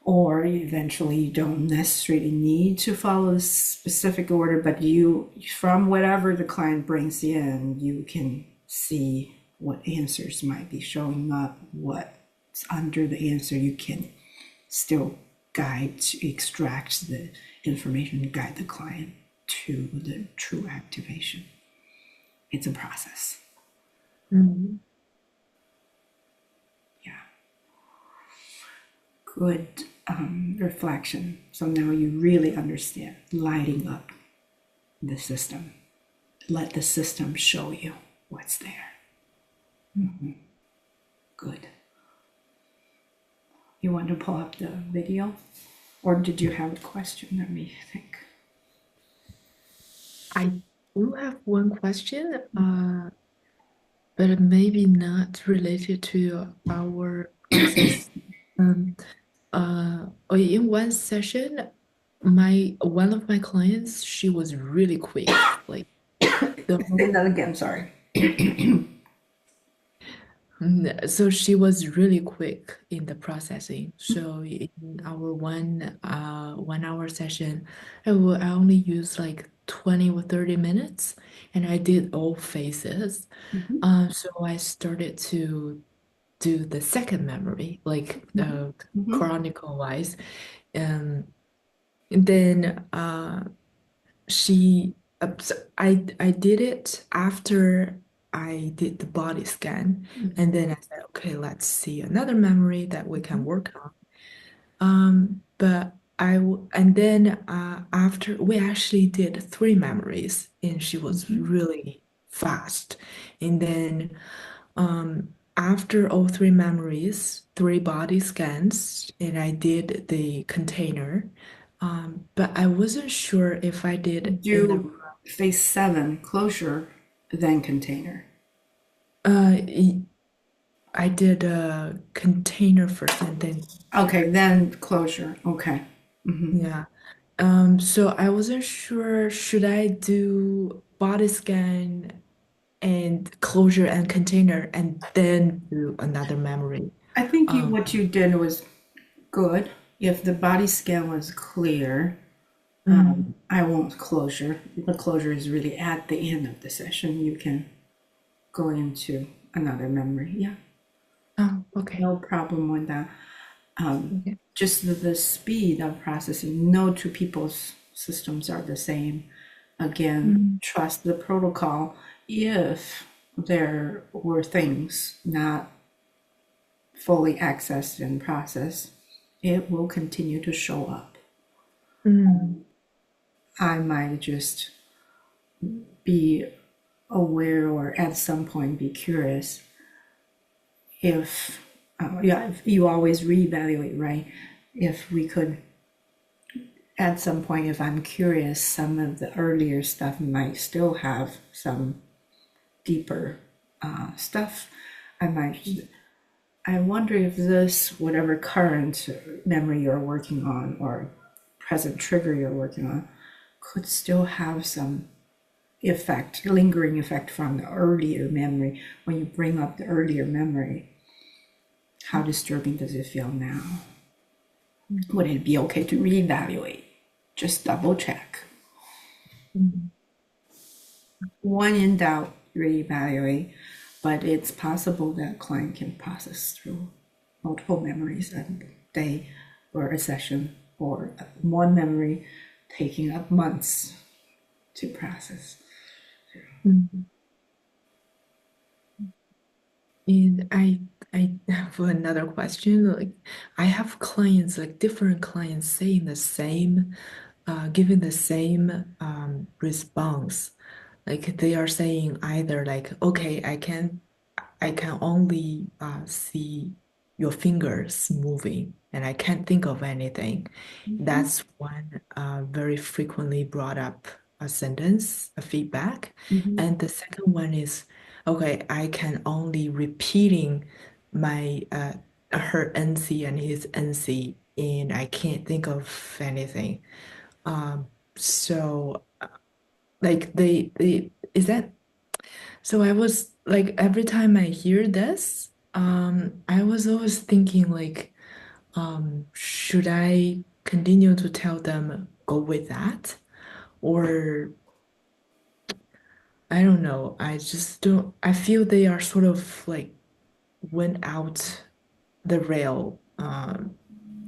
or eventually you don't necessarily need to follow a specific order, but you, from whatever the client brings in, you can see what answers might be showing up, what's under the answer. You can still guide, extract the information, guide the client to the true activation. It's a process. Mm. Yeah. Good reflection. So now you really understand lighting up the system. Let the system show you what's there. Good. You want to pull up the video? Or did you have a question? Let me think. I do have one question, but maybe not related to our process. Um, in one session, my one of my clients, she was really quick. Like the Say whole, that again, sorry. so she was really quick in the processing. So in our 1 hour session, I only used like 20 or 30 minutes, and I did all phases. Mhm, So I started to do the second memory, like mhm, mhm, chronicle wise. And then she, so I did it after I did the body scan, and then I said, okay, let's see another memory that we can mhm, work on. But and then after we actually did three memories, and she was mhm. really fast. And then after all three memories, three body scans, and I did the container. But I wasn't sure if I did in the Do phase 7, closure, then container. Uh, I did a container first and then Okay, then closure. Okay. Mm-hmm. yeah. So I wasn't sure should I do body scan and closure and container and then do another memory. I think Um, what you did was good. If the body scan was clear, mm, I won't closure. The closure is really at the end of the session. You can go into another memory. Yeah, oh, okay. no problem with that. Okay. Just the speed of processing. No two people's systems are the same. Again, Mm, trust the protocol. If there were things not fully accessed and processed, it will continue to show up. mm, I might just be aware or at some point be curious if, yeah, if you always reevaluate, right? If we could, at some point, if I'm curious, some of the earlier stuff might still have some deeper stuff. I might, I wonder if this, whatever current memory you're working on or present trigger you're working on, could still have some effect, lingering effect from the earlier memory. When you bring up the earlier memory, how disturbing does it feel now? Would it be okay to reevaluate? Just double check. mm, When in doubt, reevaluate. But it's possible that client can process through multiple memories a day or a session, or one memory taking up months to process. mm. And I have another question. Like, I have clients, like different clients saying the same, giving the same response. Like they are saying either like, okay, I can only see your fingers moving and I can't think of anything. Mhm. That's one very frequently brought up a sentence, a feedback. Mhm. And the second one is, okay, I can only repeating my her NC and his NC and I can't think of anything. Um, so like they is that so I was like, every time I hear this, I was always thinking like, should I continue to tell them go with that? Or I don't know. I just don't, I feel they are sort of like went out the rail.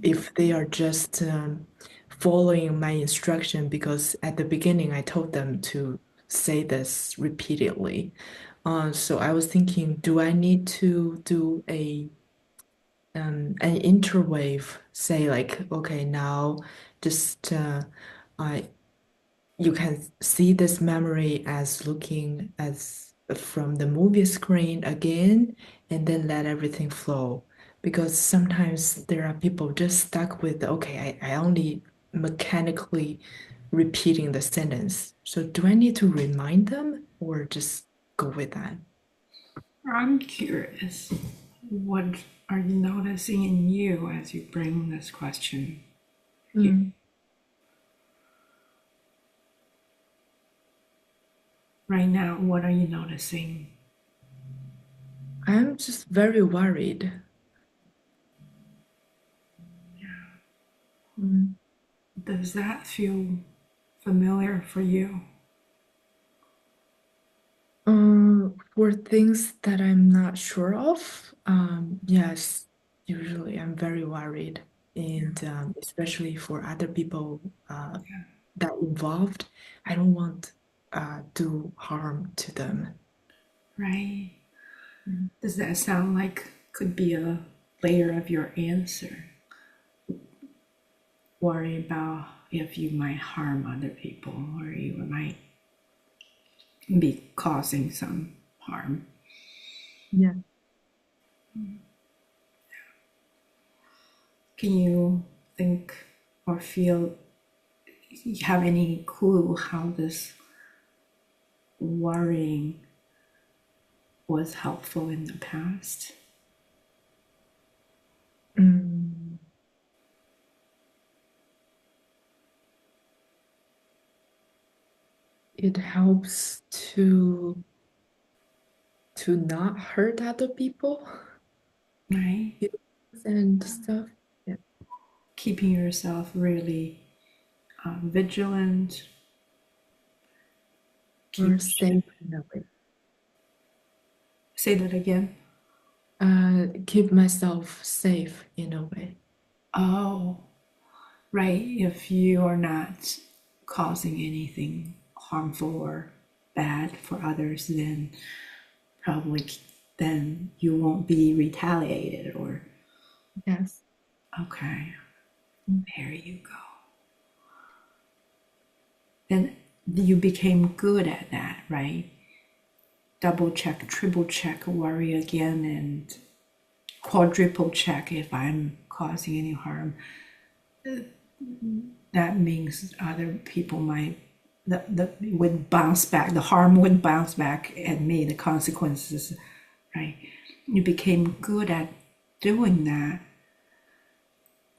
If they are just following my instruction, because at the beginning I told them to say this repeatedly. So I was thinking, do I need to do a an interwave? Say like, okay, now just I you can see this memory as looking as from the movie screen again, and then let everything flow. Because sometimes there are people just stuck with, okay, I only mechanically repeating the sentence. So do I need to remind them or just go with that? I'm curious, what are you noticing in you as you bring this question here? Mm. Right now, what are you noticing? I'm just very worried. Mm. Does that feel familiar for you? For things that I'm not sure of, yes, usually I'm very worried, and especially for other people that involved, I don't want do harm to them. Right? Mm. Does that sound like could be a layer of your answer? Worry about if you might harm other people or you might be causing some harm. Yeah. Can you think or feel, you have any clue how this worrying was helpful in the past? Mm, it helps to not hurt other people Right? and stuff. Yeah. Keeping yourself really vigilant. Or Keep safe in a way. Say that again. Keep myself safe in a way. Oh, right. If you are not causing anything harmful or bad for others, then probably then you won't be retaliated or Yes. okay. Mm. There you go. Then you became good at that, right? Double check, triple check, worry again, and quadruple check if I'm causing any harm. That means other people might would bounce back. The harm would bounce back at me. The consequences, right? You became good at doing that.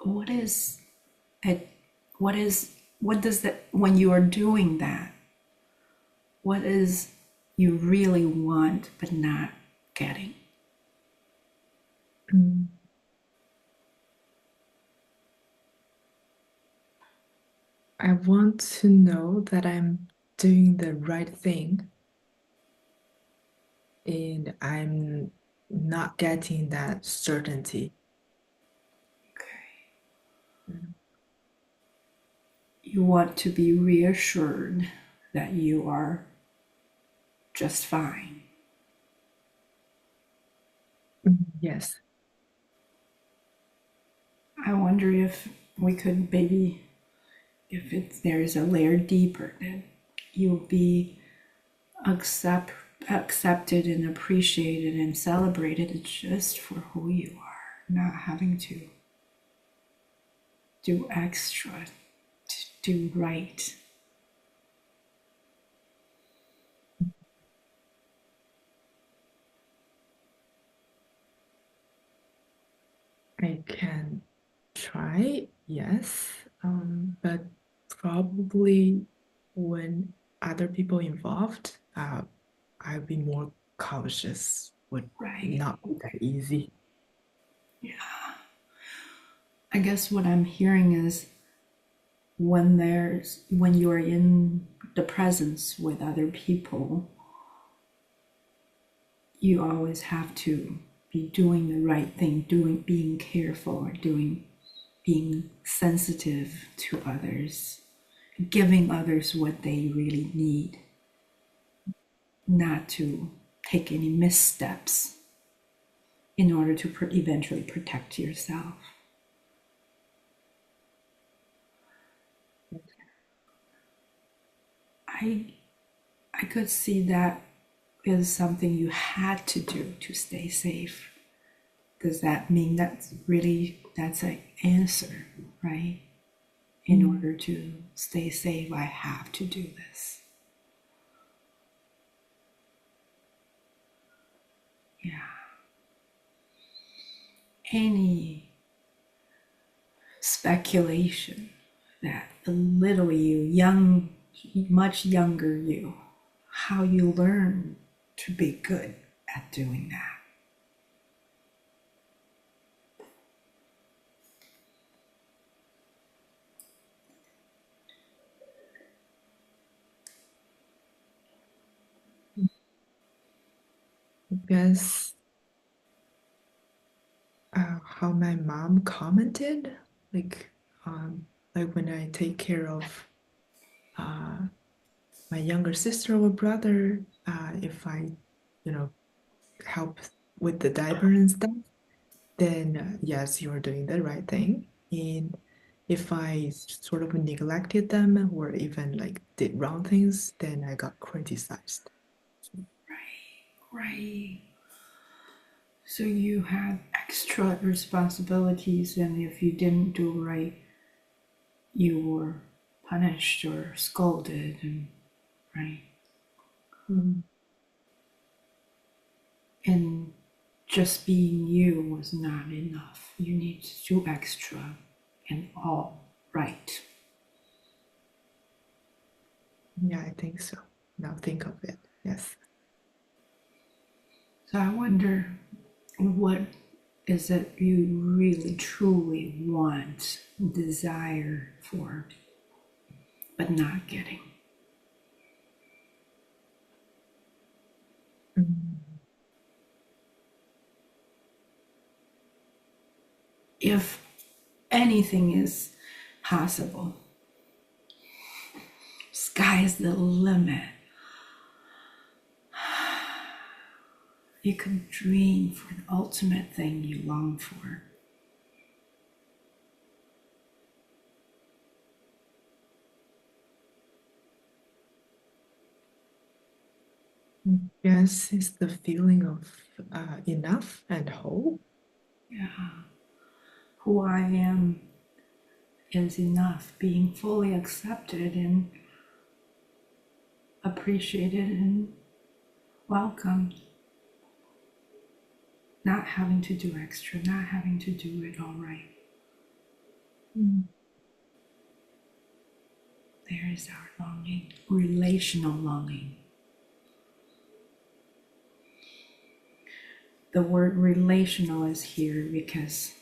What is it? What does that when you are doing that? What is you really want but not getting? Mm. I want to know that I'm doing the right thing and I'm not getting that certainty. Okay. Mm. You want to be reassured that you are just fine. Yes. I wonder if we could maybe, if there is a layer deeper, that you'll be accepted and appreciated and celebrated just for who you are, not having to do extra, to do right. I can try, yes, but probably when other people involved, I'll be more cautious. Would Right. not be that easy. Yeah. I guess what I'm hearing is when you are in the presence with other people, you always have to be doing the right thing, being careful or being sensitive to others, giving others what they really need, not to take any missteps in order to eventually protect yourself. I I could see that is something you had to do to stay safe. Does that mean that's an answer, right? In Mm. order to stay safe, I have to do this. Yeah. Any speculation that the little you, young, much younger you, how you learn to be good at doing that? I guess how my mom commented, like like when I take care of uh, my younger sister or brother, if I, you know, help with the diaper and stuff, then yes, you're doing the right thing. And if I sort of neglected them or even like did wrong things, then I got criticized. Right. So you had extra responsibilities, and if you didn't do right, you were punished or scolded, and right. Mm. And just being you was not enough. You need to do extra and all right. Yeah, I think so. Now think of it. Yes. So I wonder, what is it you really truly want, desire for, but not getting? Mm. If anything is possible, sky's the limit. You can dream for the ultimate thing you long for. Yes, it's the feeling of enough and whole. Yeah. Who I am is enough, being fully accepted and appreciated and welcomed, not having to do extra, not having to do it all right. Mm. There is our longing, relational longing. The word relational is here because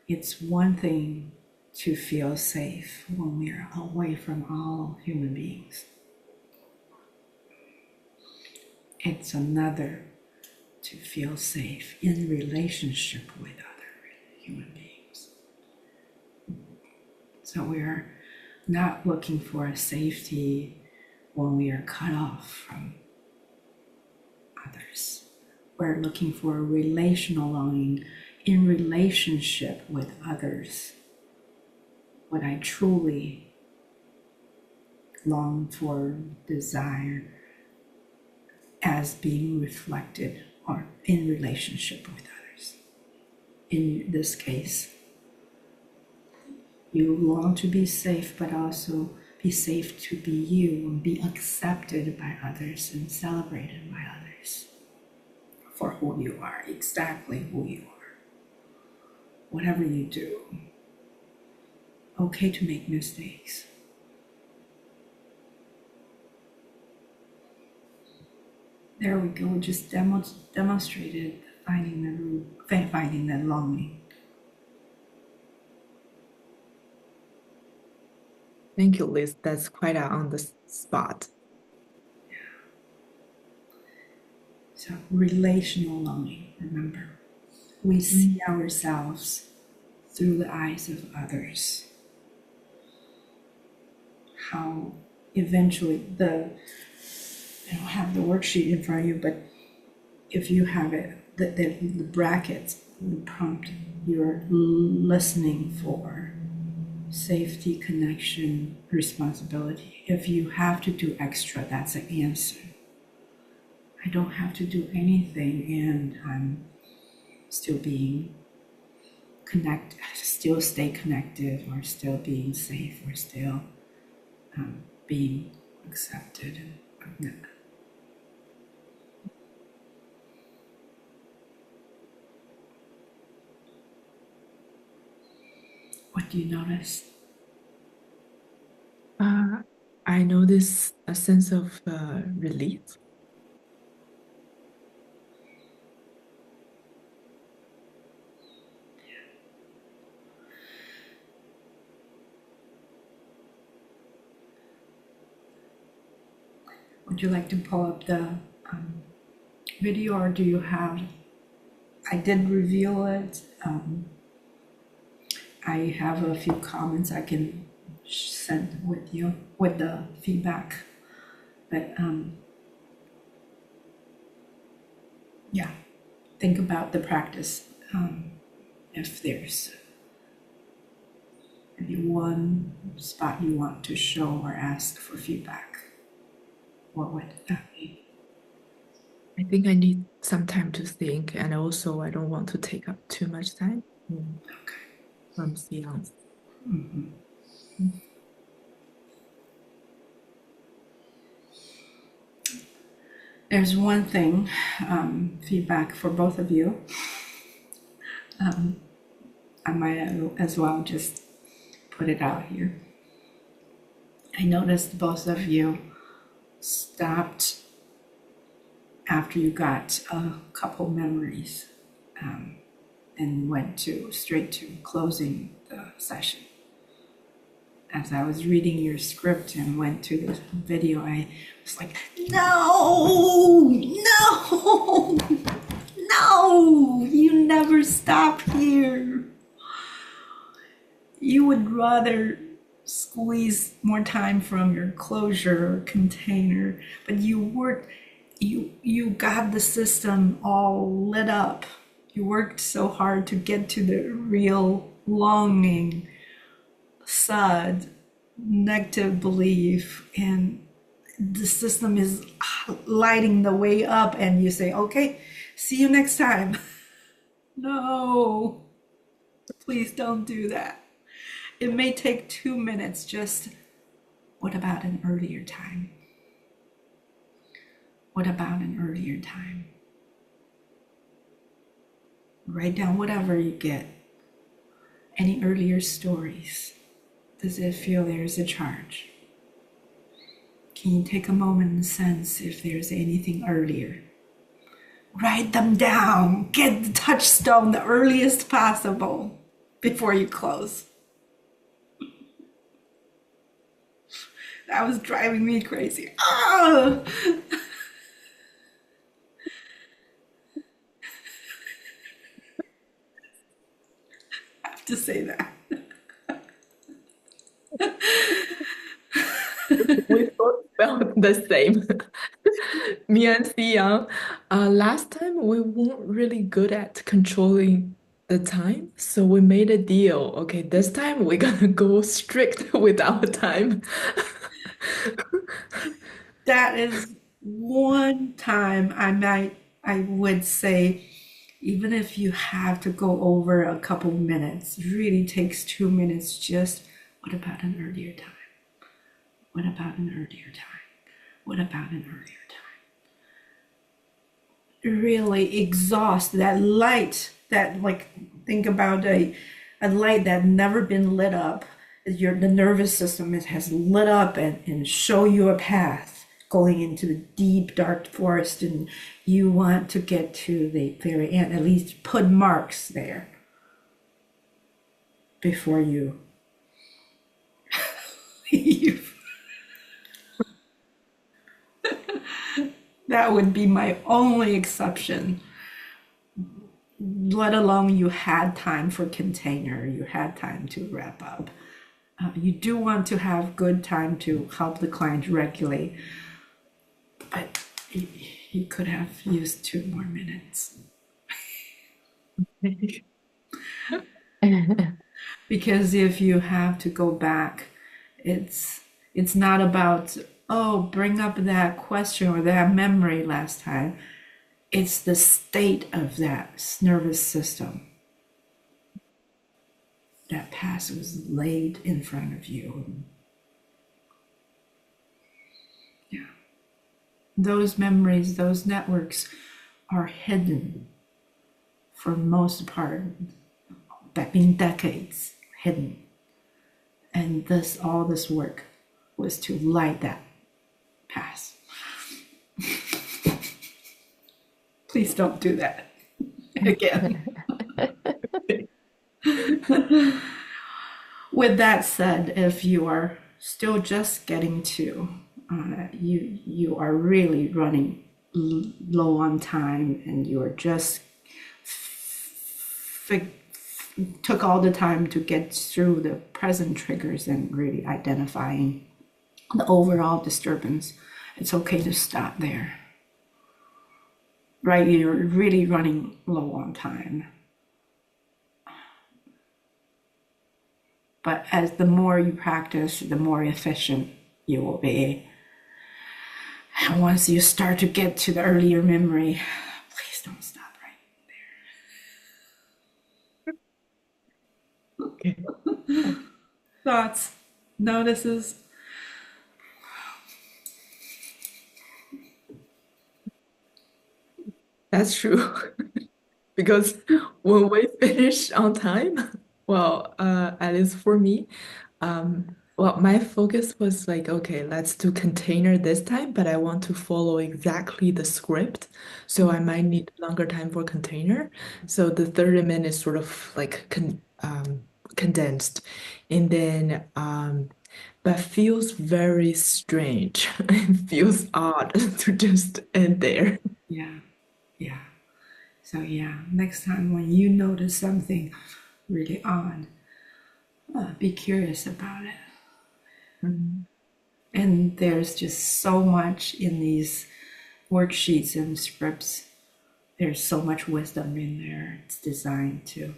it's one thing to feel safe when we are away from all human beings. It's another to feel safe in relationship with other human beings. So we are not looking for a safety when we are cut off from others. We're looking for a relational longing in relationship with others. What I truly long for, desire, as being reflected or in relationship with others. In this case, you long to be safe, but also be safe to be you and be accepted by others and celebrated by others for who you are, exactly who you are. Whatever you do, okay to make mistakes. There we go, just demonstrated finding that longing. Thank you, Liz. That's quite on the spot. So relational longing, remember, we see Mm. ourselves through the eyes of others. How eventually I don't have the worksheet in front of you, but if you have it, the brackets, the prompt, you're listening for safety, connection, responsibility. If you have to do extra, that's an answer. I don't have to do anything and I'm still being connected, still stay connected, or still being safe, or still being accepted. What do you notice? Uh, I notice a sense of relief. Would you like to pull up the video, or do you have? I did reveal it. I have a few comments I can send with you with the feedback, but yeah, think about the practice. If there's maybe one spot you want to show or ask for feedback, what would that be? I think I need some time to think, and also I don't want to take up too much time Okay. from SiYeung. Mm-hmm. There's one thing, feedback for both of you. I might as well just put it out here. I noticed both of you stopped after you got a couple memories, and went straight to closing the session. As I was reading your script and went to the video, I was like, no, no, no, you never stop here. You would rather squeeze more time from your closure or container, but you got the system all lit up. You worked so hard to get to the real longing, sad, negative belief, and the system is lighting the way up, and you say, okay, see you next time. No, please don't do that. It may take 2 minutes. Just, what about an earlier time? What about an earlier time? Write down whatever you get. Any earlier stories? Does it feel there's a charge? Can you take a moment and sense if there's anything earlier? Write them down. Get the touchstone the earliest possible before you close. That was driving me crazy. Ah! I have to say that. We both felt the same. Me and SiYeung, last time we weren't really good at controlling the time, so we made a deal. Okay, this time we're gonna go strict with our time. That is one time I would say, even if you have to go over a couple minutes, it really takes 2 minutes. Just, what about an earlier time? What about an earlier time? What about an earlier time? Really exhaust that light, that, like, think about a light that never been lit up. The nervous system has lit up and show you a path going into the deep dark forest, and you want to get to the very end, at least put marks there before you leave. That would be my only exception, let alone you had time for container, you had time to wrap up. You do want to have good time to help the client regulate, but you could have used 2 more minutes. Because if you have to go back, it's not about, oh, bring up that question or that memory last time. It's the state of that nervous system. That past was laid in front of you. Yeah. Those memories, those networks are hidden for most part, in decades, hidden. And all this work was to light that past. Please don't do that again. With that said, if you are still just getting to, you are really running low on time, and you are just took all the time to get through the present triggers and really identifying the overall disturbance, it's okay to stop there. Right? You're really running low on time. But as the more you practice, the more efficient you will be. And once you start to get to the earlier memory, please don't stop right there. Okay. Thoughts, notices? That's true. Because when we finish on time, well, at least for me, well, my focus was like, okay, let's do container this time, but I want to follow exactly the script. So I might need longer time for container. So the 30 minutes sort of like condensed. And then but feels very strange. It feels odd to just end there. Yeah, yeah. So yeah, next time when you notice something really odd, be curious about it. Mm. And there's just so much in these worksheets and scripts. There's so much wisdom in there. It's designed to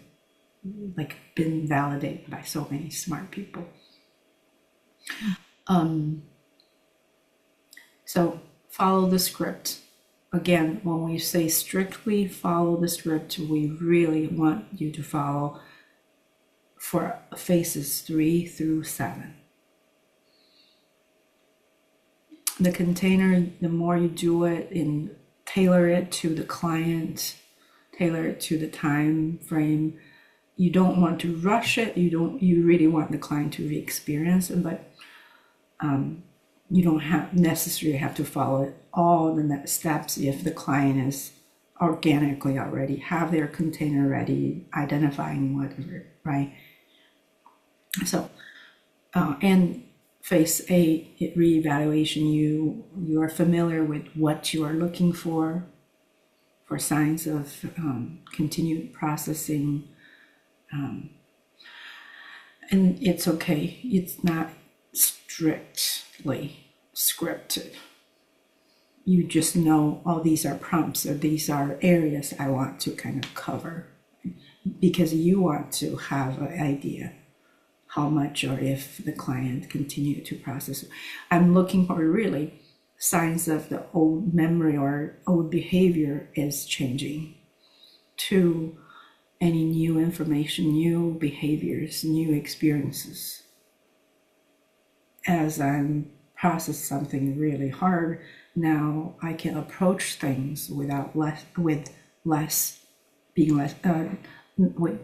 like been validated by so many smart people. Um, so follow the script. Again, when we say strictly follow the script, we really want you to follow for phases 3 through 7. The container, the more you do it and tailor it to the client, tailor it to the time frame. You don't want to rush it. You really want the client to re-experience it, but you don't have necessarily have to follow it all the next steps if the client is organically already have their container ready, identifying whatever, right? So and phase A, reevaluation, you are familiar with what you are looking for signs of continued processing, and it's okay. It's not strictly scripted. You just know, oh, these are prompts or these are areas I want to kind of cover because you want to have an idea how much or if the client continue to process. I'm looking for really signs of the old memory or old behavior is changing to any new information, new behaviors, new experiences. As I'm process something really hard, now I can approach things without less being less with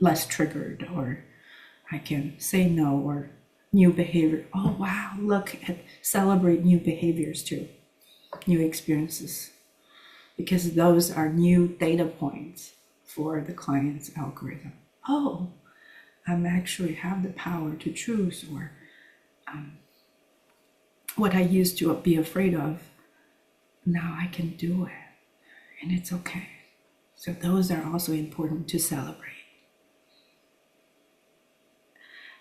less triggered, or I can say no or new behavior. Oh wow, look at celebrate new behaviors too, new experiences, because those are new data points for the client's algorithm. Oh, I'm actually have the power to choose, or what I used to be afraid of, now I can do it, and it's okay. So those are also important to celebrate.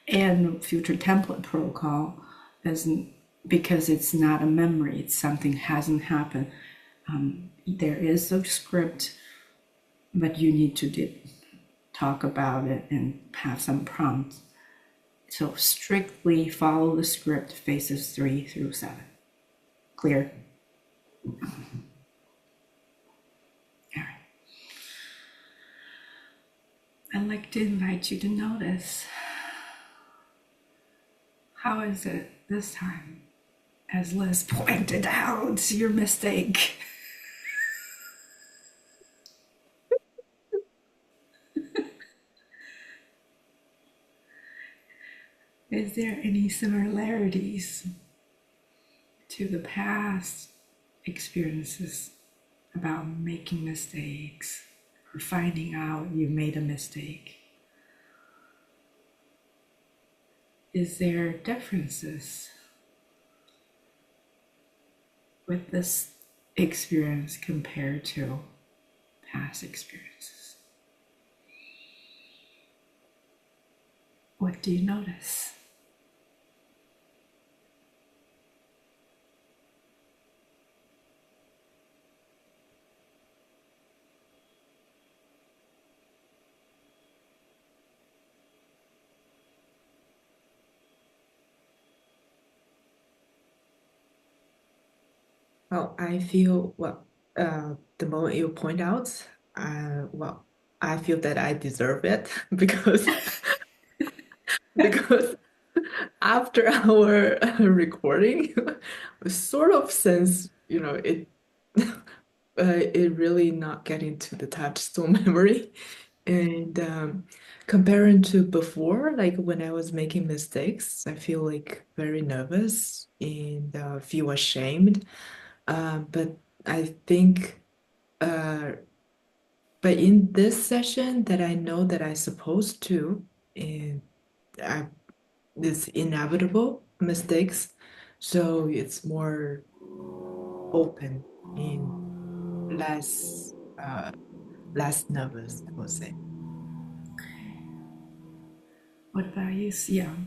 And future template protocol doesn't, because it's not a memory, it's something hasn't happened. There is a script, but you need to talk about it and have some prompts. So strictly follow the script, phases 3 through 7. Clear? All right. I'd like to invite you to notice, how is it this time? As Liz pointed out, your mistake. Is there any similarities to the past experiences about making mistakes or finding out you made a mistake? Is there differences with this experience compared to past experiences? What do you notice? Well, I feel, the moment you point out, well, I feel that I deserve it because because after our recording, we sort of sense, it it really not getting to the touchstone memory. And comparing to before, like when I was making mistakes, I feel like very nervous and feel ashamed. But I think, uh, but in this session that I know that I supposed to, and I, it's inevitable mistakes, so it's more open and less less nervous, I would say. What about you, SiYeung?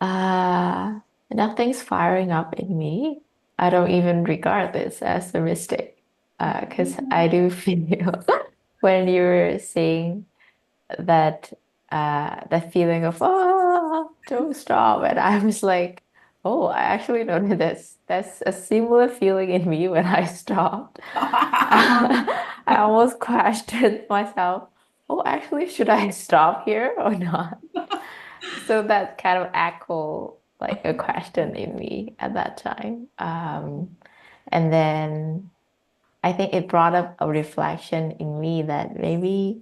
Uh, Nothing's firing up in me. I don't even regard this as a mistake. Because I do feel when you were saying that that feeling of don't stop, and I was like, oh, I actually noticed this. That's a similar feeling in me when I stopped. I almost questioned myself. Oh, actually, should I stop here or not? So that kind of echo like a question in me at that time. And then I think it brought up a reflection in me that maybe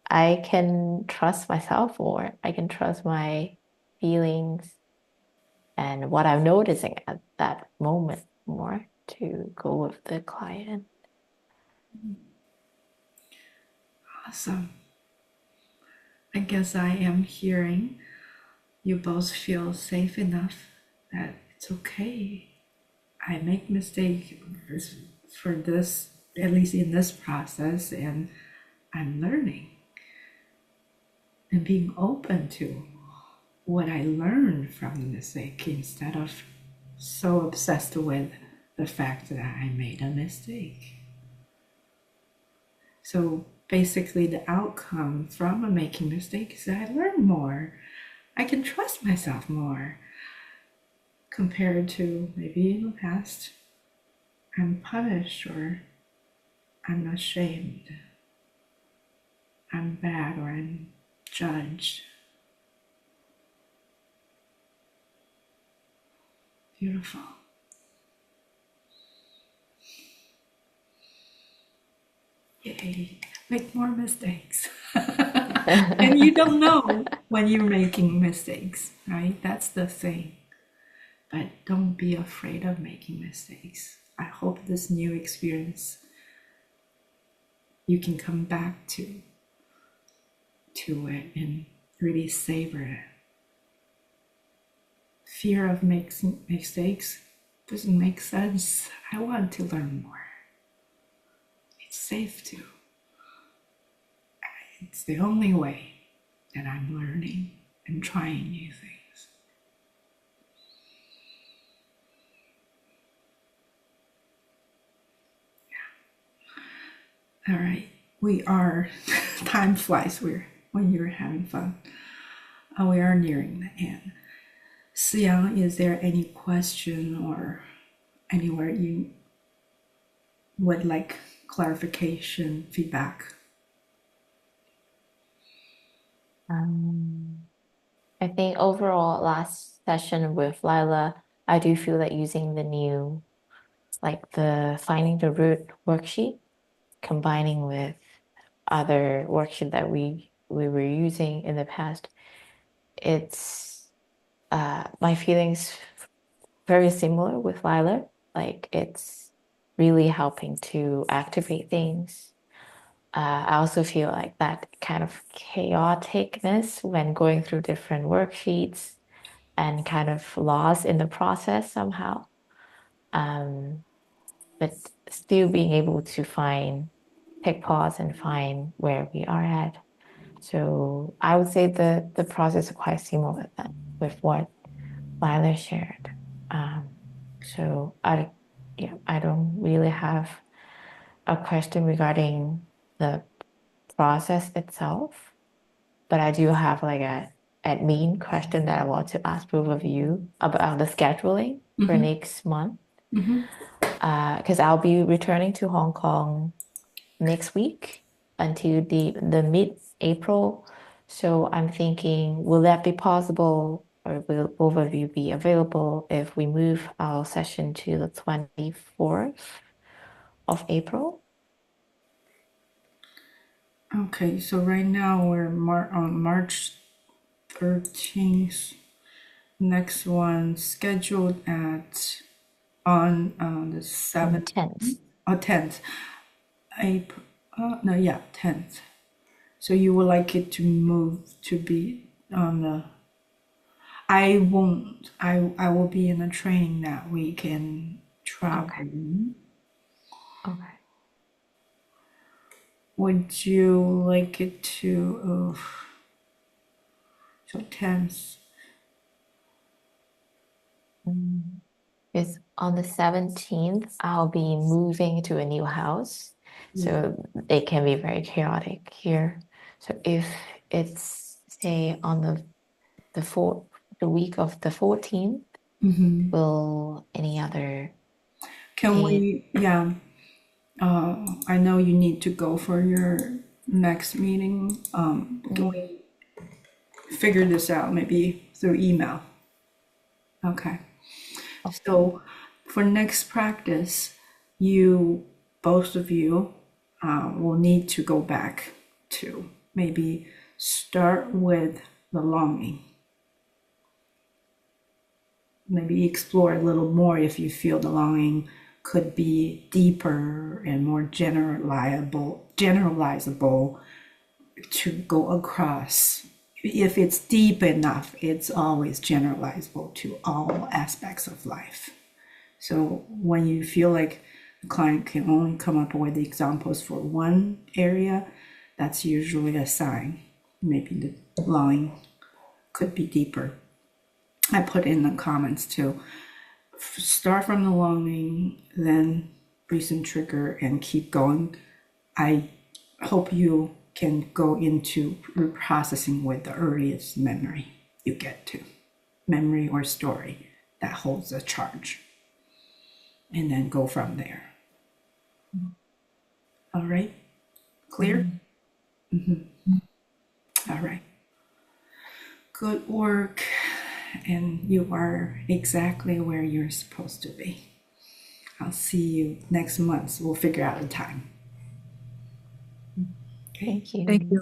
I can trust myself more. I can trust my feelings and what I'm noticing at that moment more to go with the client. Awesome. I guess I am hearing you both feel safe enough that it's okay. I make mistakes for this, at least in this process, and I'm learning and being open to what I learned from the mistake instead of so obsessed with the fact that I made a mistake. So basically, the outcome from making mistakes is that I learn more. I can trust myself more compared to maybe in the past, I'm punished or I'm ashamed, I'm bad or I'm judged. Beautiful. Yay. Make more mistakes. And you don't know when you're making mistakes, right? That's the thing. But don't be afraid of making mistakes. I hope this new experience you can come back to it and really savor it. Fear of making mistakes doesn't make sense. I want to learn more. It's safe to. It's the only way that I'm learning and trying new things. All right, we are. Time flies. When you're having fun. We are nearing the end. SiYeung, is there any question or anywhere you would like clarification, feedback? Um, I think overall, last session with Lila, I do feel that using the new, like the finding the root worksheet, combining with other worksheet that we were using in the past, it's my feelings very similar with Lila. Like it's really helping to activate things. I also feel like that kind of chaoticness when going through different worksheets and kind of lost in the process somehow. Um, but still being able to take pause and find where we are at. So I would say the process is quite similar with that, with what Lila shared. Um, so yeah, I don't really have a question regarding the process itself, but I do have like a admin question that I want to ask both of you about the scheduling for Mm-hmm. next month. Mm-hmm. Because I'll be returning to Hong Kong next week until the mid-April. So I'm thinking, will that be possible or will both of you be available if we move our session to the 24th of April? Okay, so right now we're on March 13th. Next one scheduled at on the On the 7th 10th. or 10th April. No, yeah, 10th. So you would like it to move to be on the. I won't. I will be in a training that week and Okay. traveling. Okay. Would you like it to? So 10th. Because on the 17th, I'll be moving to a new house. So it can be very chaotic here. So if it's say on the week of the 14th, will any other Can day? we? Yeah. I know you need to go for your next meeting. Can we figure this out maybe through email? Okay. Okay. So for next practice, you, both of you, will need to go back to maybe start with the longing. Maybe explore a little more if you feel the longing could be deeper and more generalizable to go across. If it's deep enough, it's always generalizable to all aspects of life. So when you feel like the client can only come up with examples for one area, that's usually a sign. Maybe the line could be deeper. I put in the comments too. Start from the longing, then recent trigger, and keep going. I hope you can go into reprocessing with the earliest memory you get to, memory or story that holds a charge, and then go from there. All right, clear? All right, good work. And you are exactly where you're supposed to be. I'll see you next month. We'll figure out a time. Okay. Thank you. Thank you.